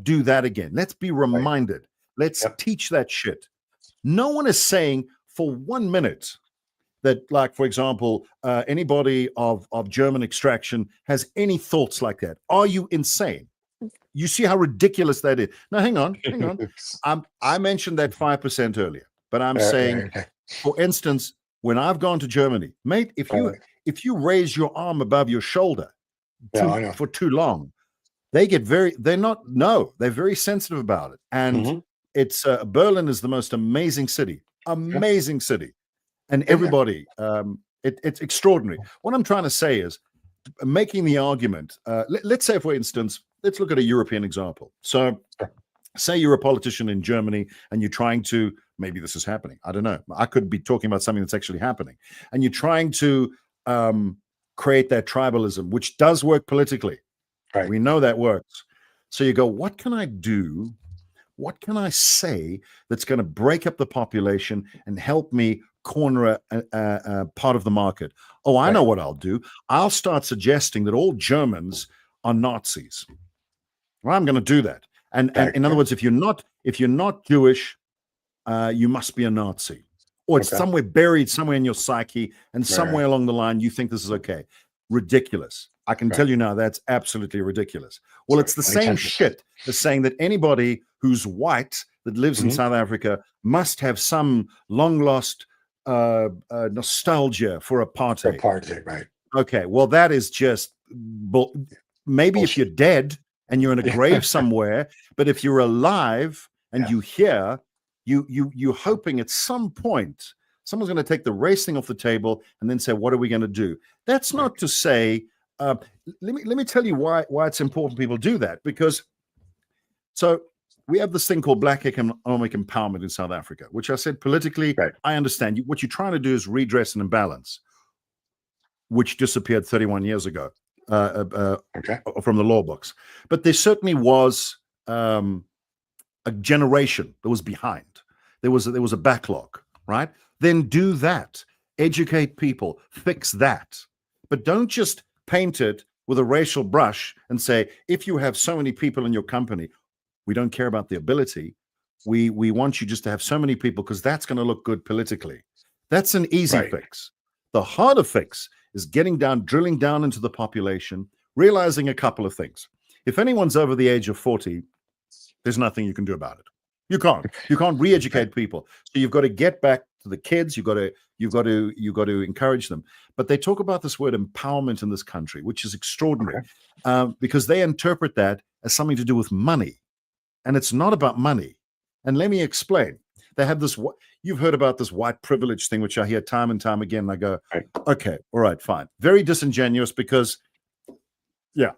do that again. Let's be reminded. Let's teach that shit. No one is saying for 1 minute that, like, for example, anybody of German extraction has any thoughts like that. Are you insane? You see how ridiculous that is. Now, hang on. I mentioned that 5% earlier, but I'm saying, for instance, when I've gone to Germany, mate, if you raise your arm above your shoulder for too long, they're very sensitive about it. And it's Berlin is the most amazing city, city. And everybody, it's extraordinary. What I'm trying to say is, making the argument, let's say, for instance, let's look at a European example. So say you're a politician in Germany and you're trying to, maybe this is happening, I don't know, I could be talking about something that's actually happening, and you're trying to create that tribalism, which does work politically. We know that works. So you go, what can I do? What can I say that's going to break up the population and help me corner a part of the market? Oh, I know what I'll do. I'll start suggesting that all Germans are Nazis. Well, I'm going to do that. And in other words, if you're not Jewish, you must be a Nazi, or it's somewhere buried somewhere in your psyche, and somewhere along the line you think this is okay. Ridiculous. I can tell you now, that's absolutely ridiculous. Well, it's the same shit as saying that anybody who's white that lives in South Africa must have some long lost nostalgia for apartheid. Right. Okay, well, that is just maybe if you're dead and you're in a grave somewhere, but if you're alive and you hear, you're hoping at some point someone's going to take the race thing off the table and then say, what are we going to do? That's not to say, let me tell you why it's important people do that, because so we have this thing called black economic empowerment in South Africa, which I said politically, I understand. What you're trying to do is redress an imbalance, which disappeared 31 years ago from the law books. But there certainly was a generation that was behind. There was a backlog, right? Then do that. Educate people. Fix that. But don't just paint it with a racial brush and say, if you have so many people in your company, we don't care about the ability. We want you just to have so many people because that's going to look good politically. That's an easy fix. The harder fix is drilling down into the population, realizing a couple of things. If anyone's over the age of 40, there's nothing you can do about it. You can't re-educate people. So you've got to get back to the kids. You've got to encourage them. But they talk about this word empowerment in this country, which is extraordinary, because they interpret that as something to do with money. And it's not about money. And let me explain. They have this, you've heard about this white privilege thing, which I hear time and time again. And I go, okay, all right, fine. Very disingenuous because,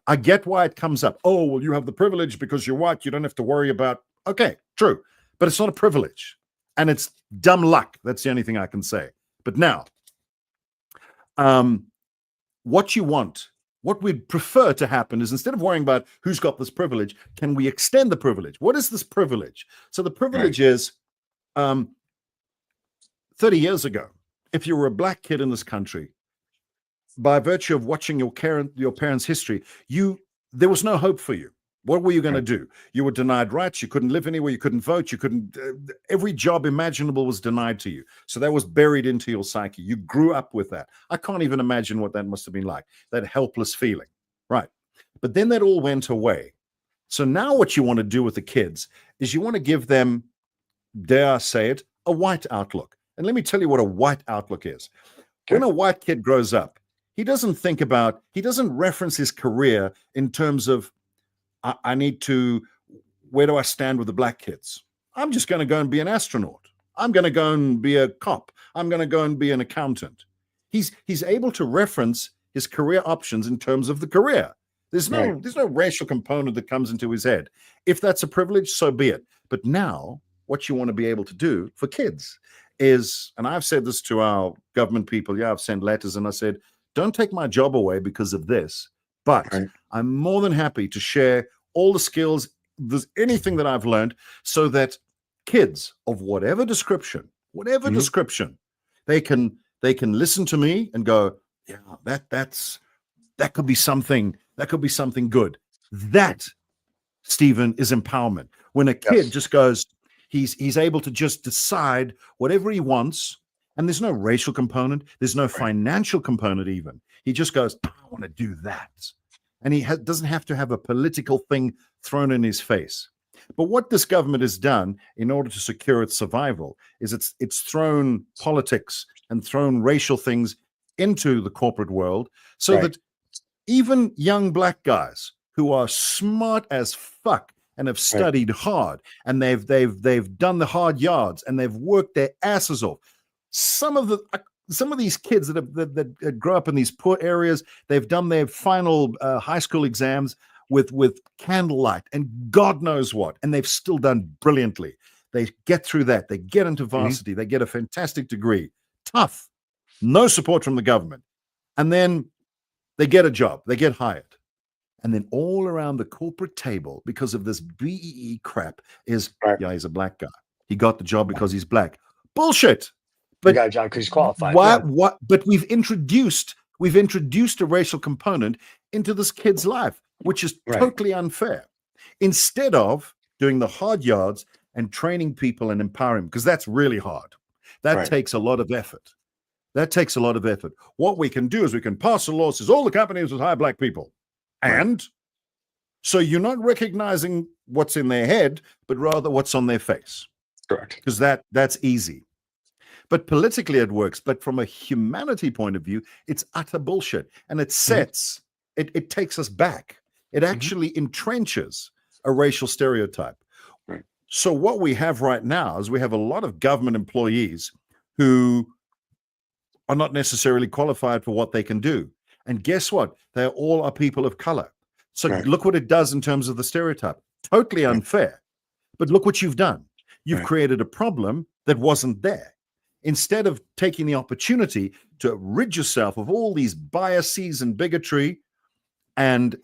I get why it comes up. Oh, well, you have the privilege because you're white. You don't have to worry about, okay, true. But it's not a privilege. And it's dumb luck. That's the only thing I can say. But now, what you want, what we'd prefer to happen is, instead of worrying about who's got this privilege, can we extend the privilege? What is this privilege? So the privilege is 30 years ago, if you were a black kid in this country, by virtue of watching your parents' history, there was no hope for you. What were you going to do? You were denied rights. You couldn't live anywhere. You couldn't vote. You couldn't. Every job imaginable was denied to you. So that was buried into your psyche. You grew up with that. I can't even imagine what that must have been like, that helpless feeling. Right. But then that all went away. So now what you want to do with the kids is you want to give them, dare I say it, a white outlook. And let me tell you what a white outlook is. When a white kid grows up, he doesn't reference his career in terms of, where do I stand with the black kids? I'm just going to go and be an astronaut. I'm going to go and be a cop. I'm going to go and be an accountant. He's able to reference his career options in terms of the career. There's no racial component that comes into his head. If that's a privilege, so be it. But now what you want to be able to do for kids is, and I've said this to our government people, I've sent letters and I said, don't take my job away because of this, But Right. I'm more than happy to share all the skills, there's anything that I've learned, so that kids of whatever description, they can listen to me and go, yeah, that could be something, good. That, Stephen, is empowerment. When a kid just goes, he's able to just decide whatever he wants, and there's no racial component, there's no financial component even. He just goes, I want to do that. And he doesn't have to have a political thing thrown in his face. But what this government has done in order to secure its survival is it's thrown politics and thrown racial things into the corporate world, so that even young black guys who are smart as fuck and have studied hard, and they've done the hard yards, and they've worked their asses off. Some of these kids that grow up in these poor areas, they've done their final high school exams with candlelight and God knows what, and they've still done brilliantly. They get through that. They get into varsity. They get a fantastic degree. Tough. No support from the government. And then they get a job. They get hired. And then all around the corporate table, because of this BEE crap, is, yeah, he's a black guy. He got the job because he's black. Bullshit. But he got a job because he's qualified. What? But we've introduced a racial component into this kid's life, which is totally unfair. Instead of doing the hard yards and training people and empowering, because that's really hard. That takes a lot of effort. What we can do is we can pass a law that says all the companies will hire black people. And so you're not recognizing what's in their head, but rather what's on their face. Correct. Because that's easy. But politically it works. But from a humanity point of view, it's utter bullshit. And it sets, it takes us back. It actually entrenches a racial stereotype. Right. So what we have right now is we have a lot of government employees who are not necessarily qualified for what they can do. And guess what? They all are people of color. So look what it does in terms of the stereotype. Totally unfair. But look what you've done. You've created a problem that wasn't there. Instead of taking the opportunity to rid yourself of all these biases and bigotry and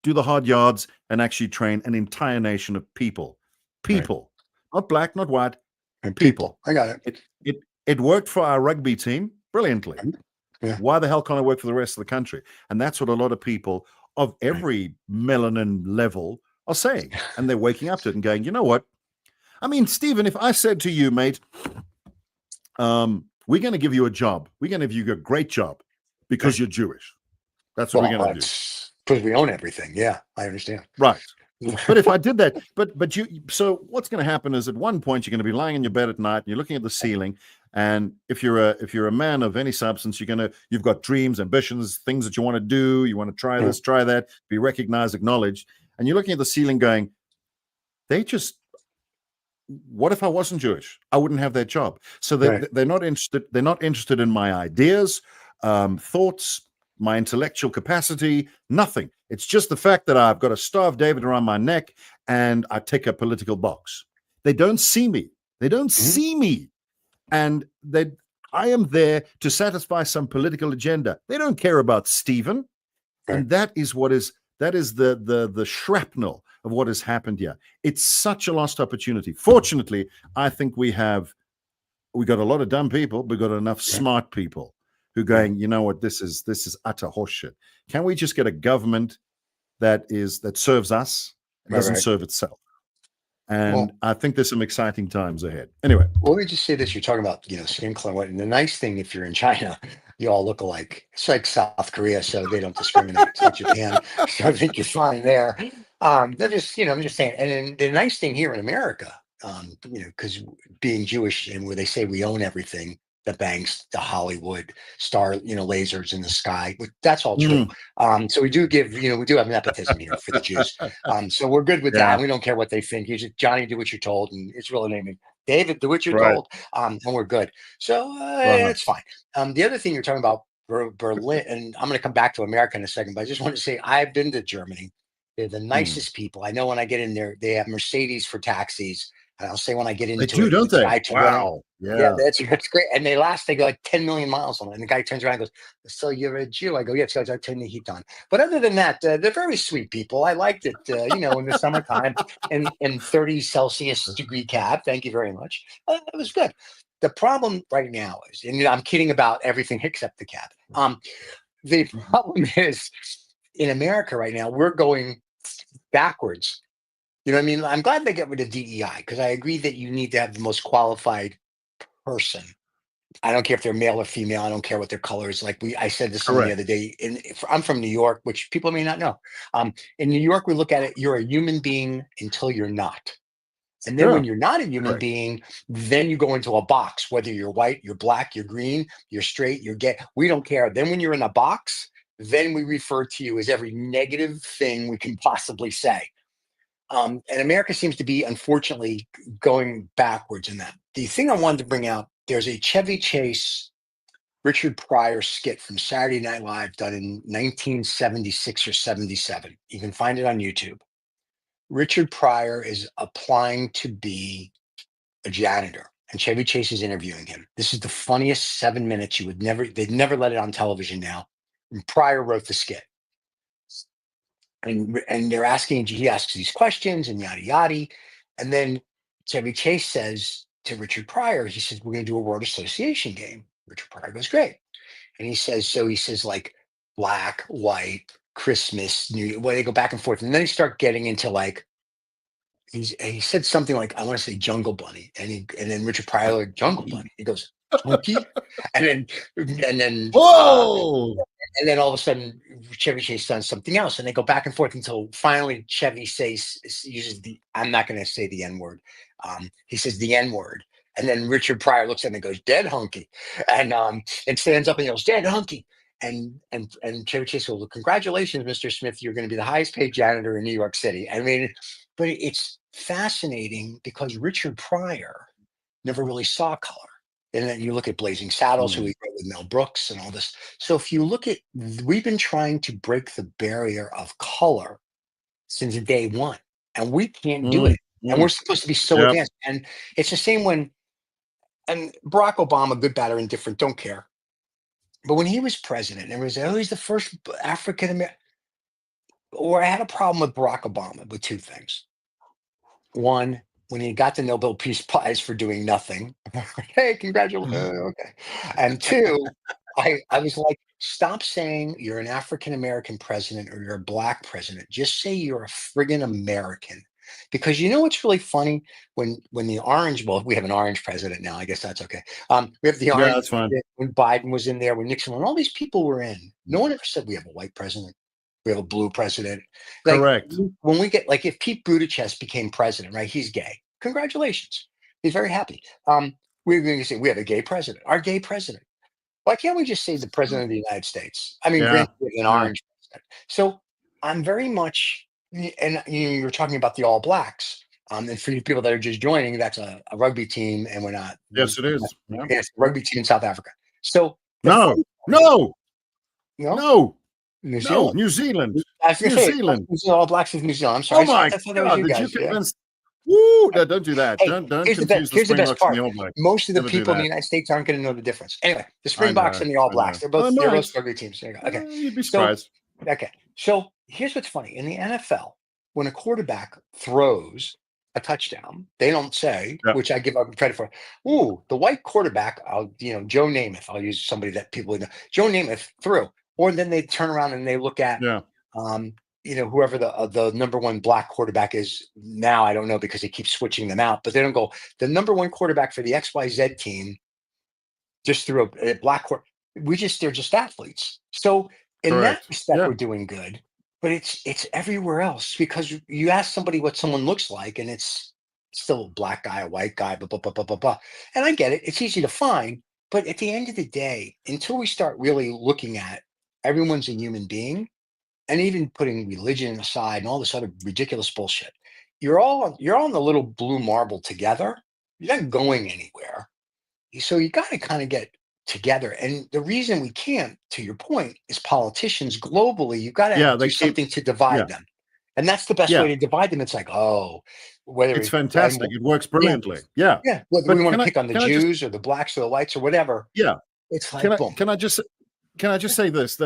do the hard yards and actually train an entire nation of people. Not black, not white, and people. I got it. It worked for our rugby team brilliantly. Yeah. Why the hell can't it work for the rest of the country? And that's what a lot of people of every melanin level are saying. And they're waking up to it and going, you know what? I mean, Stephen, if I said to you, mate, we're going to give you a job. We're going to give you a great job because you're Jewish. That's what we're going to do. Because we own everything. Yeah, I understand. Right. But if I did that, so what's going to happen is at one point you're going to be lying in your bed at night and you're looking at the ceiling. And if you're a man of any substance, you've got dreams, ambitions, things that you want to do. You want to try this, try that, be recognized, acknowledged. And you're looking at the ceiling going, what if I wasn't Jewish? I wouldn't have that job. So they're not interested. They're not interested in my ideas, thoughts, my intellectual capacity, nothing. It's just the fact that I've got a Star of David around my neck and I tick a political box. They don't see me. See me. And I am there to satisfy some political agenda. They don't care about Stephen. And that is the shrapnel of what has happened here. It's such a lost opportunity. Fortunately, I think we got a lot of dumb people, but got enough smart people who are going, you know what, this is utter horseshit. Can we just get a government that serves us and doesn't serve itself? And I think there's some exciting times ahead. Anyway. Well, let me just say this. You're talking about, skin color. And the nice thing, if you're in China, you all look alike. It's like South Korea, so they don't discriminate. It's like Japan. So I think you're fine there. They're just, I'm just saying. And then the nice thing here in America, because being Jewish and where they say we own everything, the banks, the Hollywood star, lasers in the sky. That's all true. So we do give, we do have nepotism here for the Jews. So we're good with that. We don't care what they think. You just, Johnny, do what you're told, and it's really naming. David, do what you're told, and we're good. So it's fine. The other thing you're talking about, Berlin, and I'm going to come back to America in a second, but I just want to say I've been to Germany. They're the nicest people. I know when I get in there, they have Mercedes for taxis. And I'll say when I get into They do, it, don't the they? guy Wow. yeah, Yeah. that's great. And they go like 10 million miles on it. And the guy turns around and goes, "So you're a Jew?" I go, "Yes, guys, I turn the heat on." But other than that, they're very sweet people. I liked it, in the summertime in 30 Celsius degree cab. Thank you very much. It was good. The problem right now is, and I'm kidding about everything except the cab. The problem is in America right now, we're going backwards. You know what I mean? I'm glad they get rid of DEI because I agree that you need to have the most qualified person. I don't care if they're male or female. I don't care what their color is. Like I said to someone the Correct. other day. I'm from New York, which people may not know. In New York, we look at it. You're a human being until you're not, and then when Sure. you're not a human Correct. being, then you go into a box. Whether you're white, you're black, you're green, you're straight, you're gay. We don't care. Then when you're in a box, then we refer to you as every negative thing we can possibly say. And America seems to be, unfortunately, going backwards in that. The thing I wanted to bring out, there's a Chevy Chase, Richard Pryor skit from Saturday Night Live done in 1976 or 77. You can find it on YouTube. Richard Pryor is applying to be a janitor, and Chevy Chase is interviewing him. This is the funniest 7 minutes they'd never let it on television now. And Pryor wrote the skit. And they're he asks these questions and yada yada. And then Chevy Chase says to Richard Pryor, he says, "We're going to do a word association game." Richard Pryor goes, "Great." And he says like black, white, Christmas, New. Well, they go back and forth. And then they start getting into like, he said something like, I want to say Jungle Bunny. And then Richard Pryor, like, Jungle Bunny. He goes, "Hunky." and then Whoa. and then all of a sudden, Chevy Chase does something else, and they go back and forth until finally Chevy uses I'm not going to say the N word. He says the N word, and then Richard Pryor looks at him and goes, "Dead hunky," and stands up and yells, "Dead hunky." And Chevy Chase goes, "Well, congratulations, Mr. Smith. You're going to be the highest paid janitor in New York City." I mean, but it's fascinating because Richard Pryor never really saw color. And then you look at Blazing Saddles, who he wrote with Mel Brooks and all this. So if you look at, we've been trying to break the barrier of color since day one, and we can't do it. And we're supposed to be so advanced. And it's the same and Barack Obama, good, bad, or indifferent, don't care. But when he was president, everyone said, "Oh, he's the first African American." Or I had a problem with Barack Obama with two things. One, when he got the Nobel Peace Prize for doing nothing. Hey, congratulations. Okay. And two, I was like, stop saying you're an African American president or you're a black president. Just say you're a friggin' American. Because you know what's really funny? When the orange, well, we have an orange president now. I guess that's okay. We have the orange. Yeah, that's fine. When Biden was in there, when Nixon, when all these people were in, no one ever said we have a white president. We have a blue president. Like, correct. When we get, like, if Pete Buttigieg became president, right? He's gay. Congratulations. He's very happy. We're going to say we have a gay president. Our gay president. Why can't we just say the president of the United States? I mean, Yeah. an orange president. So I'm very much, and you're talking about the All Blacks. And for you people that are just joining, that's a rugby team, and we're not. Yes, it is. Yeah. It's a rugby team in South Africa. So No. New Zealand. New Zealand. I was gonna New say, Zealand. All Blacks is New Zealand. I'm sorry. Oh my I thought that was God! you Did guys. you convince? Woo! No, don't do that. Hey, don't here's confuse the here's the best Springboks part. and the All Blacks. Most of the Never do people in the that. United States aren't going to know the difference. Anyway, the I Springboks know, and the All I Blacks, know. they're both rugby teams. There you go. Okay. You'd be surprised. Okay. So here's what's funny. In the NFL, when a quarterback throws a touchdown, they don't say, which I give up credit for, "Ooh, the white quarterback," Joe Namath, I'll use somebody that people know. Joe Namath threw. Or then they turn around and they look at whoever the number one black quarterback is now. I don't know because they keep switching them out, but they don't go, the number one quarterback for the XYZ team just threw a black court. They're just athletes. So in that respect, we're doing good, but it's everywhere else because you ask somebody what someone looks like and it's still a black guy, a white guy, blah, blah, blah, blah, blah, blah. And I get it. It's easy to find, but at the end of the day, until we start really looking at everyone's a human being, and even putting religion aside and all this other ridiculous bullshit, you're all on the little blue marble together. You're not going anywhere. So you got to kind of get together. And the reason we can't, to your point, is politicians globally. You got to do something to divide them. And that's the best way to divide them. It's like, oh, whether it's fantastic. It works brilliantly. Yeah. Whether But we want can to I pick on the can I just Jews or the blacks or the whites or whatever, yeah. it's like boom. Can I just say this?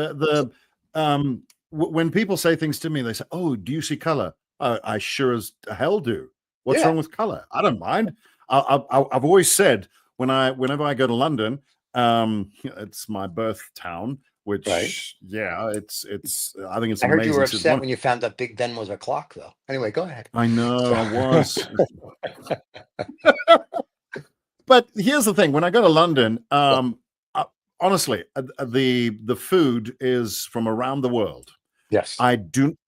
When people say things to me, they say, "Oh, do you see color?" I sure as hell do. What's wrong with color? I don't mind. I've always said whenever I go to London, it's my birth town, which it's I think it's I heard amazing. you were upset when you found out Big Ben was a clock, though. Anyway, go ahead. I know I was. But here's the thing: when I go to London, honestly, the food is from around the world. Yes.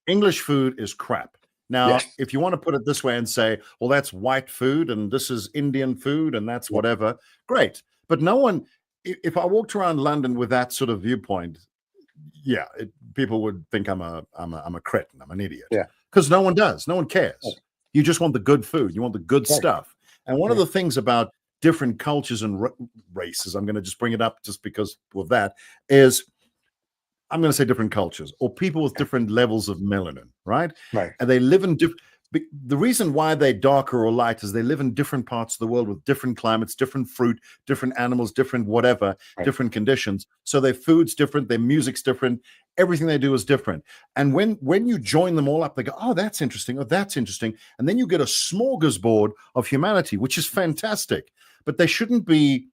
English food is crap. Now, if you want to put it this way and say, well, that's white food and this is Indian food and that's whatever, great. But no one, if I walked around London with that sort of viewpoint, people would think I'm a cretin, I'm an idiot. Yeah. Because no one does. No one cares. You just want the good food. You want the good stuff. And one of the things about different cultures and races, I'm going to just bring it up just because of that, is I'm going to say different cultures or people with different levels of melanin, right? Right. And they live in the reason why they're darker or light is they live in different parts of the world with different climates, different fruit, different animals, different whatever, different conditions. So their food's different, their music's different, everything they do is different. And when you join them all up, they go, oh, that's interesting, oh, that's interesting. And then you get a smorgasbord of humanity, which is fantastic. But they shouldn't be,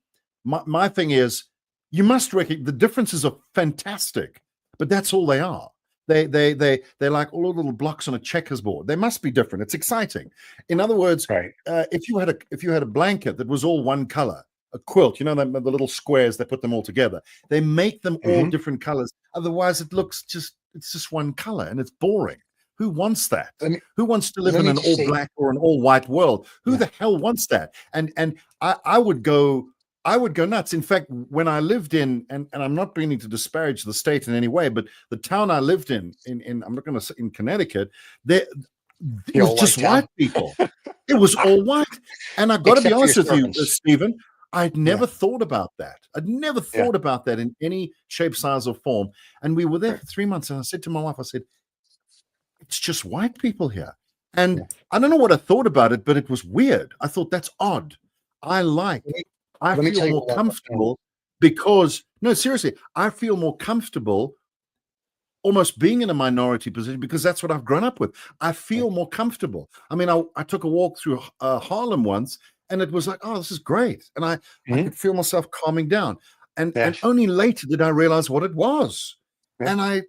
my thing is, you must recognize the differences are fantastic, but that's all they are. They're like all little blocks on a checkers board. They must be different. It's exciting. In other words, if you had a blanket that was all one color, a quilt, the little squares, they put them all together. They make them all different colors. Otherwise, it's just one color and it's boring. Who wants that? Who wants to live in an all black or an all white world? Who the hell wants that? And I would go nuts. In fact, when I lived in, and I'm not meaning to disparage the state in any way, but the town I lived in I'm not going to say in Connecticut, it was just white people. It was all white. And I've got to be honest with you, Stephen, I'd never thought about that. I'd never thought about that in any shape, size, or form. And we were there for 3 months. And I said to my wife, I said, it's just white people here. And I don't know what I thought about it, but it was weird. I thought that's odd. I feel more comfortable because, no, seriously, I feel more comfortable almost being in a minority position because that's what I've grown up with. I feel more comfortable. I mean, I took a walk through Harlem once and it was like, oh, this is great. And I could feel myself calming down. And only later did I realize what it was. And I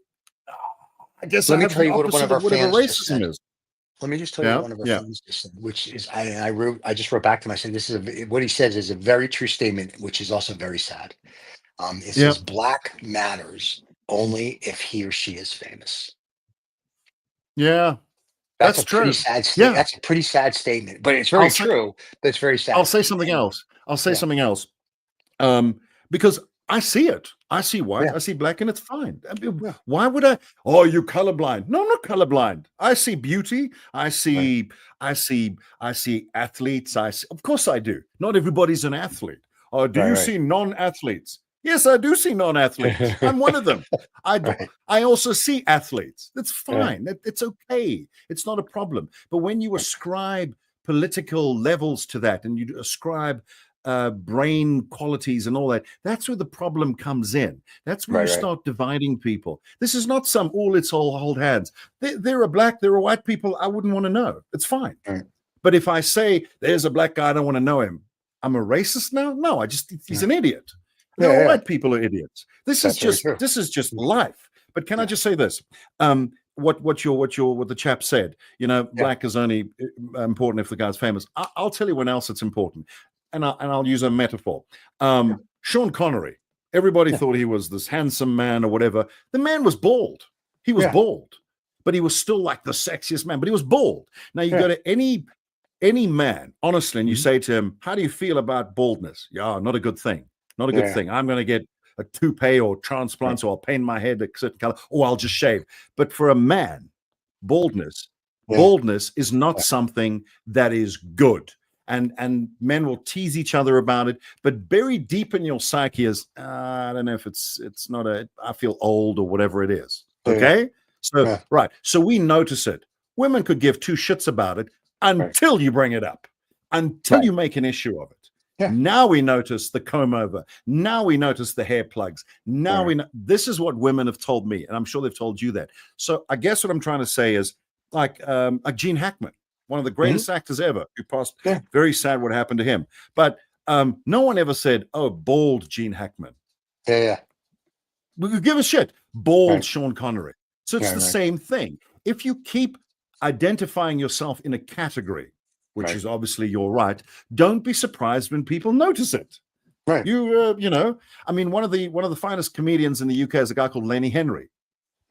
guess let me tell you what one of our fans racism is. Let me just tell you what one of our fans just said, which is I just wrote back to him. I said, this is what he says is a very true statement, which is also very sad. It says black matters only if he or she is famous. Yeah. That's true. Pretty sad That's a pretty sad statement, but it's very true. But it's very sad. I'll say something else. Because I see it. I see white. I see black, and it's fine. I mean, why would I? Oh, you colorblind? No, I'm not colorblind. I see beauty. I see athletes. Of course, I do. Not everybody's an athlete. Or do you see non-athletes? Yes, I do see non-athletes. I'm one of them. I also see athletes. That's fine. It's okay. It's not a problem. But when you ascribe political levels to that, and you ascribe brain qualities and all that, that's where the problem comes in. That's where you start dividing people. This is not let's all hold hands. They're a black, they're a white people. I wouldn't want to know. It's fine. But if I say there's a black guy, I don't want to know him, I'm a racist now? No, he's an idiot. No, white people are idiots. This is just life. But can I just say this? What the chap said, black is only important if the guy's famous. I'll tell you when else it's important. And I'll use a metaphor. Sean Connery, everybody thought he was this handsome man or whatever. The man was bald. He was bald, but he was still like the sexiest man, but he was bald. Now you go to any man, honestly, and you say to him, how do you feel about baldness? Yeah, not a good thing. Not a good thing. I'm going to get a toupee or transplants or I'll paint my head a certain color or I'll just shave. But for a man, baldness is not something that is good. And men will tease each other about it, but buried deep in your psyche is, I don't know if it's not I feel old or whatever it is. Okay. So we notice it. Women could give two shits about it. until you bring it up, until you make an issue of it. Yeah. Now we notice the comb over. Now we notice the hair plugs. Now we know. This is what women have told me, and I'm sure they've told you that. So I guess what I'm trying to say is, like Gene Hackman, one of the greatest actors ever, who passed. Yeah. Very sad what happened to him. But no one ever said, "Oh, bald Gene Hackman." Yeah. We could give a shit. Bald Sean Connery. So it's the same thing. If you keep identifying yourself in a category, which is obviously your right, don't be surprised when people notice it. Right. You know, I mean, one of the finest comedians in the UK is a guy called Lenny Henry.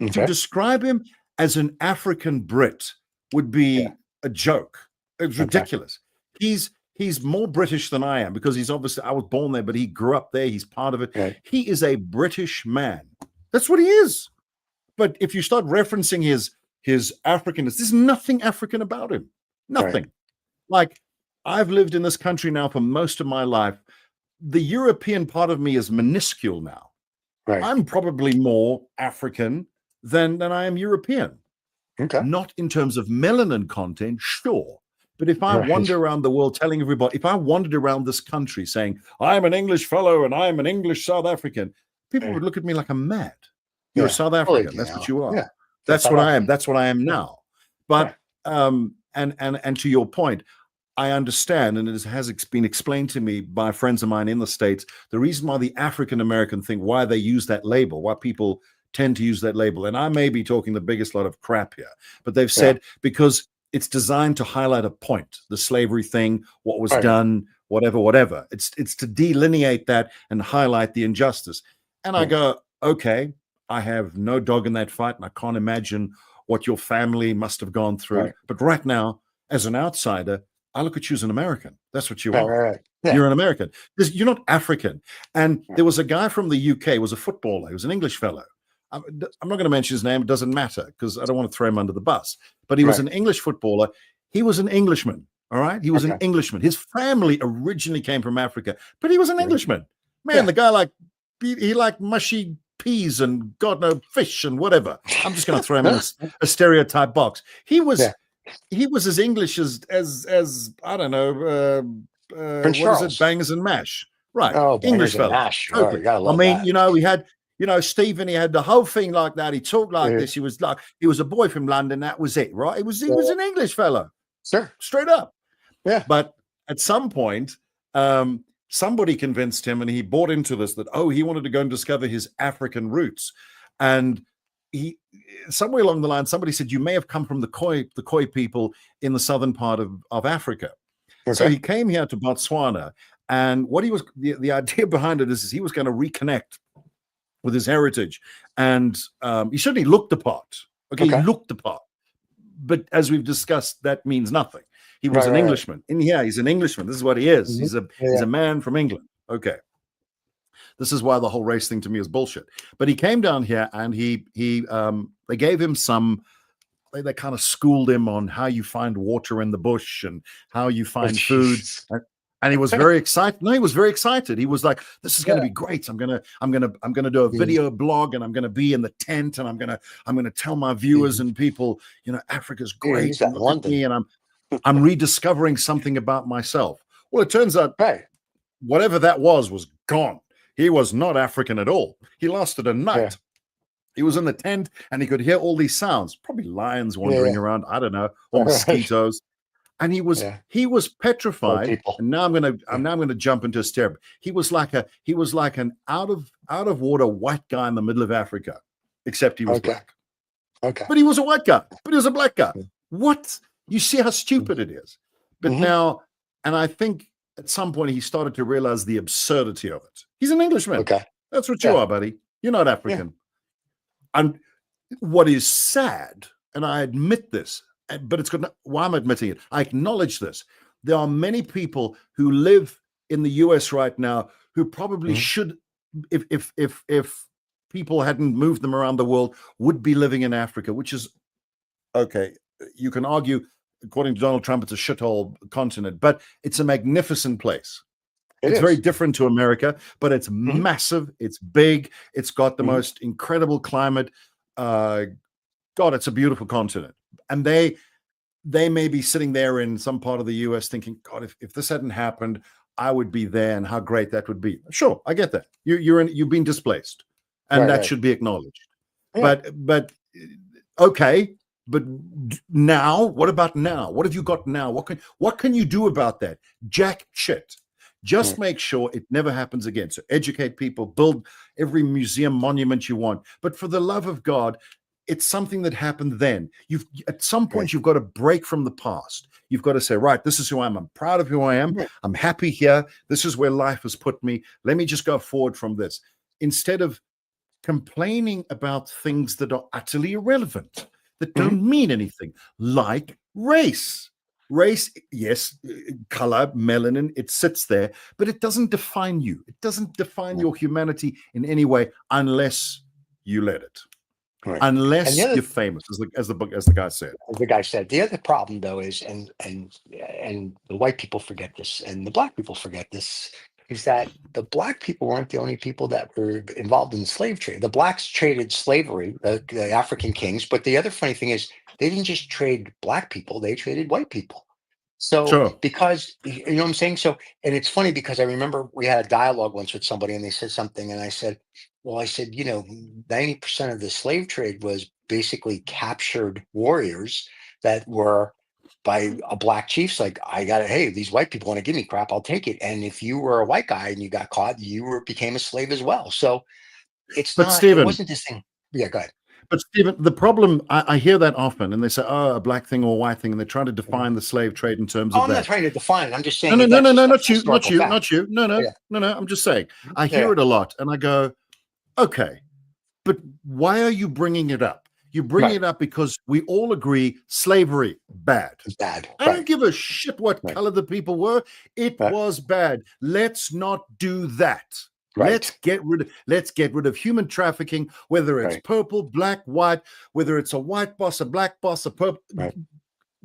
To describe him as an African Brit would be a joke. It's ridiculous. He's more British than I am, because he's obviously, I was born there, but he grew up there. He's part of it. Right. He He is a British man. That's what he is. But if you start referencing his Africanness, there's nothing African about him. Nothing. Right. Like, I've lived in this country now for most of my life. The European part of me is minuscule now. Right. I'm probably more African than I am European. Okay. Not in terms of melanin content, sure. But if I wander around the world telling everybody, if I wandered around this country saying, I'm an English fellow and I'm an English South African, people would look at me like I'm mad. You're a South African. That's what you are. Yeah. That's what I am. That's what I am now. But and to your point, I understand, and it has been explained to me by friends of mine in the States, the reason why the African American thing, why they use that label, why people tend to use that label. And I may be talking the biggest lot of crap here, but they've said because it's designed to highlight a point, the slavery thing, what was done, whatever. It's to delineate that and highlight the injustice. And I go, okay, I have no dog in that fight, and I can't imagine what your family must have gone through. Right. But right now, as an outsider, I look at you as an American. That's what you are. Right. Yeah. You're an American. You're not African. And there was a guy from the UK, was a footballer. He was an English fellow. I'm not going to mention his name. It doesn't matter, because I don't want to throw him under the bus. But he was an English footballer. He was an Englishman. All right. He was an Englishman. His family originally came from Africa, but he was an Englishman. Man, the guy he liked mushy peas and God knows fish and whatever. I'm just going to throw him in a stereotype box. He was as English as I don't know. What is it? Bangers and mash. Right. Oh, English fella. Mash. Totally. I mean, we had. Stephen, he had the whole thing like that. He talked like this. He was a boy from London. That was it, right? He was an English fellow. Sure. Straight up. Yeah. But at some point, somebody convinced him, and he bought into this, that, he wanted to go and discover his African roots. And he, somewhere along the line, somebody said, you may have come from the Khoi people in the southern part of Africa. Okay. So he came here to Botswana. And what he was, the idea behind it is he was going to reconnect with his heritage, and he certainly looked the part. Okay, he looked the part, but as we've discussed, that means nothing. He was an Englishman. In here, he's an Englishman. This is what he is. He's a man from England. Okay, this is why the whole race thing to me is bullshit. But he came down here, and they gave him some. They kind of schooled him on how you find water in the bush and how you find food. And he was very excited. No, he was very excited. He was like, "This is going to be great. I'm gonna do a video blog, and I'm gonna be in the tent, and I'm gonna tell my viewers and people, Africa's great. And look at me, and I'm rediscovering something about myself." Well, it turns out, whatever that was gone. He was not African at all. He lasted a night. Yeah. He was in the tent, and he could hear all these sounds. Probably lions wandering around. I don't know, or mosquitoes. And he was petrified. And now I'm gonna jump into a stereotype. He was like an out of water white guy in the middle of Africa, except he was black. Okay. But he was a white guy, but he was a black guy. What? You see how stupid it is. But now, and I think at some point he started to realize the absurdity of it. He's an Englishman. Okay. That's what you are, buddy. You're not African. Yeah. And what is sad, and I admit this, but it's good. Why I'm admitting it, I acknowledge this. There are many people who live in the US right now who probably should, if people hadn't moved them around the world, would be living in Africa, which is okay. You can argue, according to Donald Trump, it's a shithole continent, but it's a magnificent place. It's very different to America, but it's massive. It's big. It's got the most incredible climate. God, it's a beautiful continent. And they may be sitting there in some part of the US thinking, God, if this hadn't happened, I would be there, and how great that would be. Sure, I get that. You've been displaced, and that should be acknowledged. Yeah. But okay. But now, what about now? What have you got now? What can you do about that? Jack shit. Just make sure it never happens again. So educate people, build every museum monument you want. But for the love of God, it's something that happened then. At some point, you've got to break from the past. You've got to say, right, this is who I am. I'm proud of who I am. I'm happy here. This is where life has put me. Let me just go forward from this. Instead of complaining about things that are utterly irrelevant, that don't mean anything, like race. Race, yes, color, melanin, it sits there, but it doesn't define you. It doesn't define your humanity in any way unless you let it. Right. Unless you're famous, as the guy said. As the guy said. The other problem, though, is, and the white people forget this, and the black people forget this, is that the black people weren't the only people that were involved in the slave trade. The blacks traded slavery, the African kings, but the other funny thing is they didn't just trade black people, they traded white people. So because, you know what I'm saying? So, and it's funny because I remember we had a dialogue once with somebody and they said something and I said, 90% of the slave trade was basically captured warriors that were by a black chiefs. Like, hey, these white people want to give me crap, I'll take it. And if you were a white guy and you got caught, you became a slave as well. So it wasn't this thing. Yeah, go ahead. But Stephen, the problem, I hear that often, and they say, "Oh, a black thing or a white thing," and they try to define the slave trade in terms of that. I'm not trying to define it. I'm just saying. No, not you. No. I'm just saying. I hear it a lot, and I go, "Okay, but why are you bringing it up? You bring it up because we all agree slavery bad. Bad. I don't give a shit what color the people were. It was bad. Let's not do that." Right. Let's get rid of human trafficking, whether it's purple, black, white, whether it's a white boss, a black boss, a purple.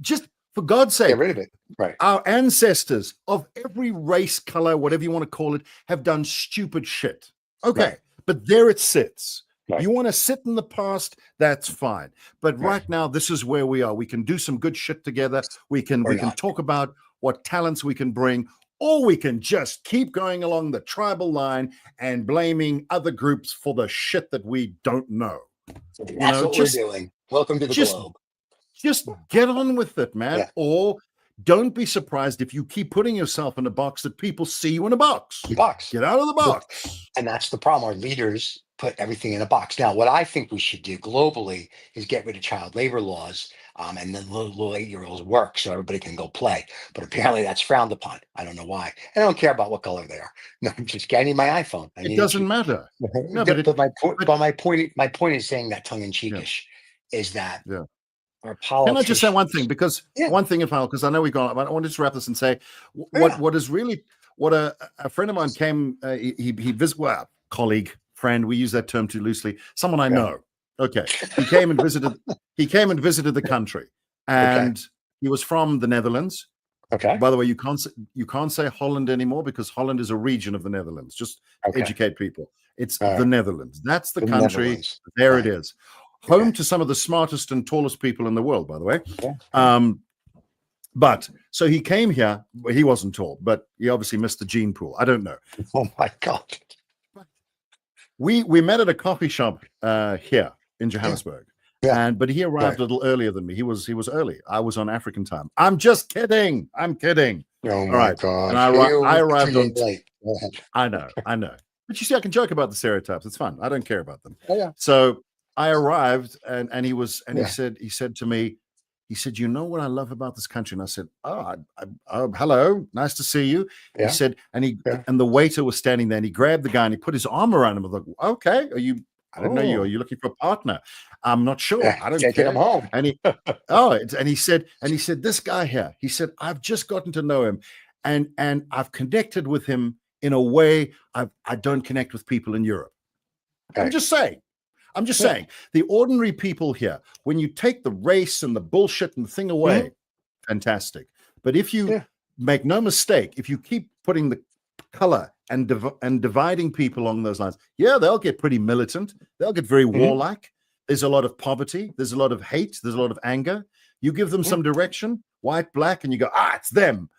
Just for God's sake, get rid of it. Right. Our ancestors of every race, color, whatever you want to call it, have done stupid shit. Okay, but there it sits. You want to sit in the past, that's fine. But right now, this is where we are. We can do some good shit together. We can talk about what talents we can bring. Or we can just keep going along the tribal line and blaming other groups for the shit that we don't know. That's what we're doing. Welcome to the globe. Just get on with it, man. Yeah. Or don't be surprised if you keep putting yourself in a box that people see you in a box. Get out of the box. And that's the problem. Our leaders put everything in a box. Now, what I think we should do globally is get rid of child labor laws. And then little 8-year-olds work so everybody can go play. But apparently that's frowned upon. I don't know why. I don't care about what color they are. No, I'm just getting my iPhone. It doesn't matter. No, but my point is saying that tongue in cheekish is that our politics. Can I just say one thing? Because one thing, because I know we've gone. I want to just wrap this and say what is really what a friend of mine came. He visited, colleague, friend. We use that term too loosely. Someone I know. Okay, he came and visited. He came and visited the country, and he was from the Netherlands. Okay. By the way, you can't say Holland anymore because Holland is a region of the Netherlands. Just educate people. It's the Netherlands. That's the country. Netherlands. There it is. Home to some of the smartest and tallest people in the world, by the way. But so he came here. He wasn't tall, but he obviously missed the gene pool. I don't know. Oh my God. We met at a coffee shop here in Johannesburg. But he arrived a little earlier than me. He was early. I was on African time. I'm just kidding. I'm kidding. Oh my God. And I arrived on late. I know. But you see, I can joke about the stereotypes. It's fun. I don't care about them. So I arrived and he said to me, he said, "You know what I love about this country?" And I said, hello, nice to see you. He said, and the waiter was standing there and he grabbed the guy and he put his arm around him. I was like, "Okay, I don't know you. Are you looking for a partner?" "I'm not sure. I don't care." Get him home. And he said, "This guy here," he said, "I've just gotten to know him and I've connected with him in a way I don't connect with people in Europe." I'm just saying, the ordinary people here, when you take the race and the bullshit and the thing away, fantastic. But if you make no mistake, if you keep putting the color and dividing people along those lines, they'll get pretty militant. They'll get very warlike. There's a lot of poverty. There's a lot of hate. There's a lot of anger. You give them some direction, white, black, and you go, it's them.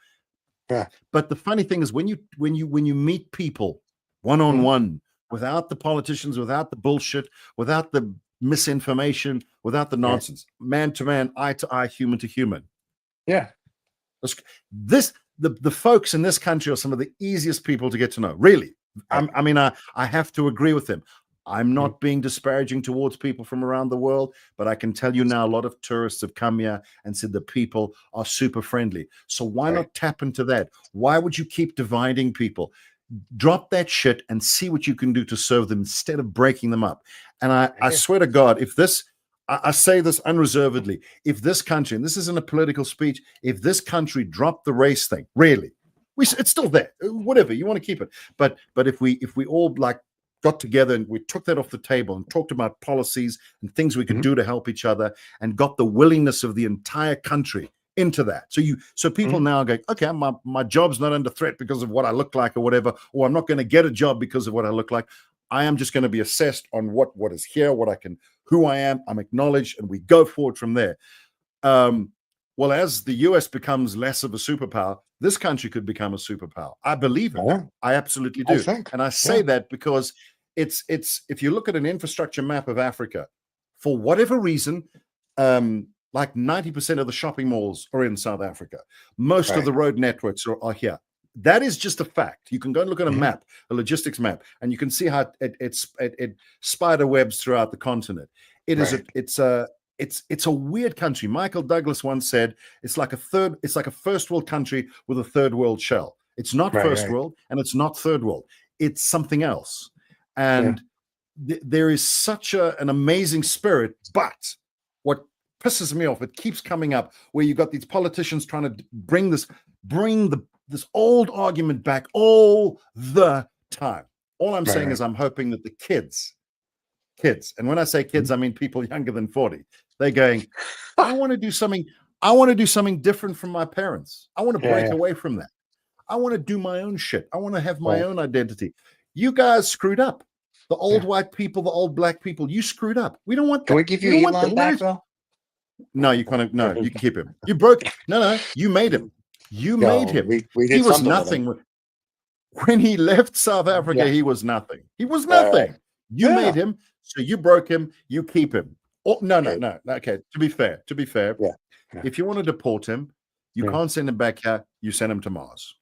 Yeah. But the funny thing is when you meet people one-on-one, without the politicians, without the bullshit, without the misinformation, without the nonsense, man to man, eye to eye, human to human. Yeah. The folks in this country are some of the easiest people to get to know. Really. I have to agree with them. I'm not being disparaging towards people from around the world, but I can tell you now a lot of tourists have come here and said the people are super friendly. So why not tap into that? Why would you keep dividing people? Drop that shit and see what you can do to serve them instead of breaking them up. And I swear to God, if this, I say this unreservedly, if this country, and this isn't a political speech, if this country dropped the race thing, really, it's still there, whatever, you want to keep it. But if we all like got together and we took that off the table and talked about policies and things we could do to help each other and got the willingness of the entire country into that. So people now are going, okay, my job's not under threat because of what I look like or whatever, or I'm not going to get a job because of what I look like. I am just going to be assessed on what is here, who I am, I'm acknowledged, and we go forward from there. Well, as the US becomes less of a superpower, this country could become a superpower. I believe in that. I absolutely do. And I say that because it's if you look at an infrastructure map of Africa, for whatever reason, like 90% of the shopping malls are in South Africa. Most of the road networks are here. That is just a fact. You can go and look at a map, a logistics map, and you can see how it spider webs throughout the continent. It's a weird country. Michael Douglas once said it's like a first world country with a third world shell. It's not first world and it's not third world. It's something else. And there is such an amazing spirit, but what pisses me off, it keeps coming up where you got these politicians trying to bring this old argument back all the time. All I'm saying is I'm hoping that the kids, and when I say kids, I mean people younger than 40, they're going, I want to do something different from my parents. I want to break away from that. I want to do my own shit. I want to have my own identity. You guys screwed up. The old white people, the old black people, you screwed up. We don't want that. Can we give you Elon back, though? No, you can't. No, you can keep him. You broke. No, you made him. You made him. He was nothing. When he left South Africa, he was nothing. He was nothing. You made him, so you broke him. You keep him. Oh, no. Okay, to be fair, if you want to deport him, you can't send him back here. You send him to Mars.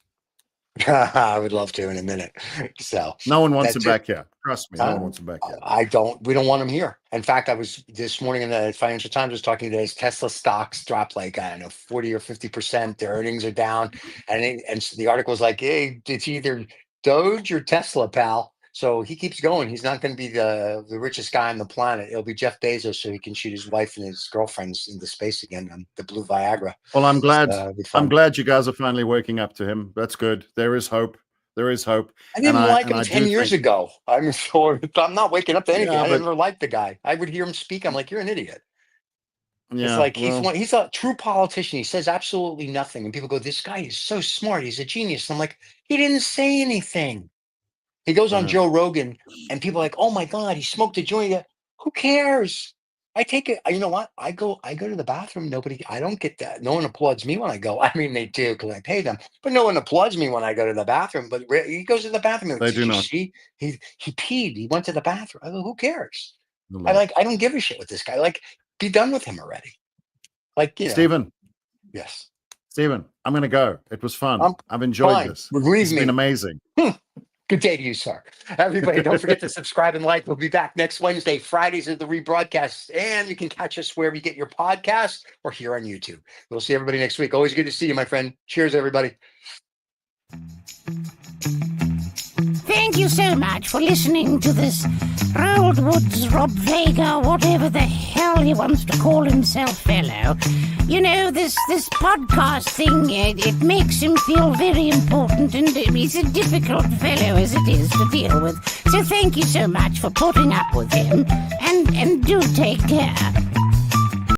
I would love to in a minute. So no one wants him back here. Trust me, no one wants him back here. We don't want him here. In fact, I was this morning in the Financial Times was talking today. Tesla stocks dropped like 40 or 50%. Their earnings are down, and the article was like, "Hey, it's either Doge or Tesla, pal." So he keeps going. He's not going to be the richest guy on the planet. It'll be Jeff Bezos, so he can shoot his wife and his girlfriends into space again on the blue Viagra. Well, I'm glad. I'm glad you guys are finally waking up to him. That's good. There is hope. There is hope. I didn't like him 10 years ago. I'm not waking up to anything. I never liked the guy. I would hear him speak. I'm like, you're an idiot. Yeah, it's like he's a true politician. He says absolutely nothing, and people go, "This guy is so smart. He's a genius." I'm like, he didn't say anything. He goes on Joe Rogan, and people are like, "Oh my God, he smoked a joint." Who cares? I take it. You know what? I go to the bathroom. I don't get that. No one applauds me when I go. I mean, they do because I pay them, but no one applauds me when I go to the bathroom. But he goes to the bathroom. They do not. See, he peed. He went to the bathroom. I go, who cares? I don't give a shit with this guy. Like, be done with him already. Like, Stephen. Yes. Stephen, I'm going to go. It was fun. I've enjoyed this. It's been amazing. Good day to you, sir. Everybody, don't forget to subscribe and like. We'll be back next Wednesday. Fridays are the rebroadcasts, and you can catch us wherever you get your podcasts or here on YouTube. We'll see everybody next week. Always good to see you, my friend. Cheers, everybody. Thank you so much for listening to this Old Woods Rob Vega, whatever the hell he wants to call himself, fellow. You know, this podcast thing, it makes him feel very important, and he's a difficult fellow as it is to deal with. So thank you so much for putting up with him, and do take care.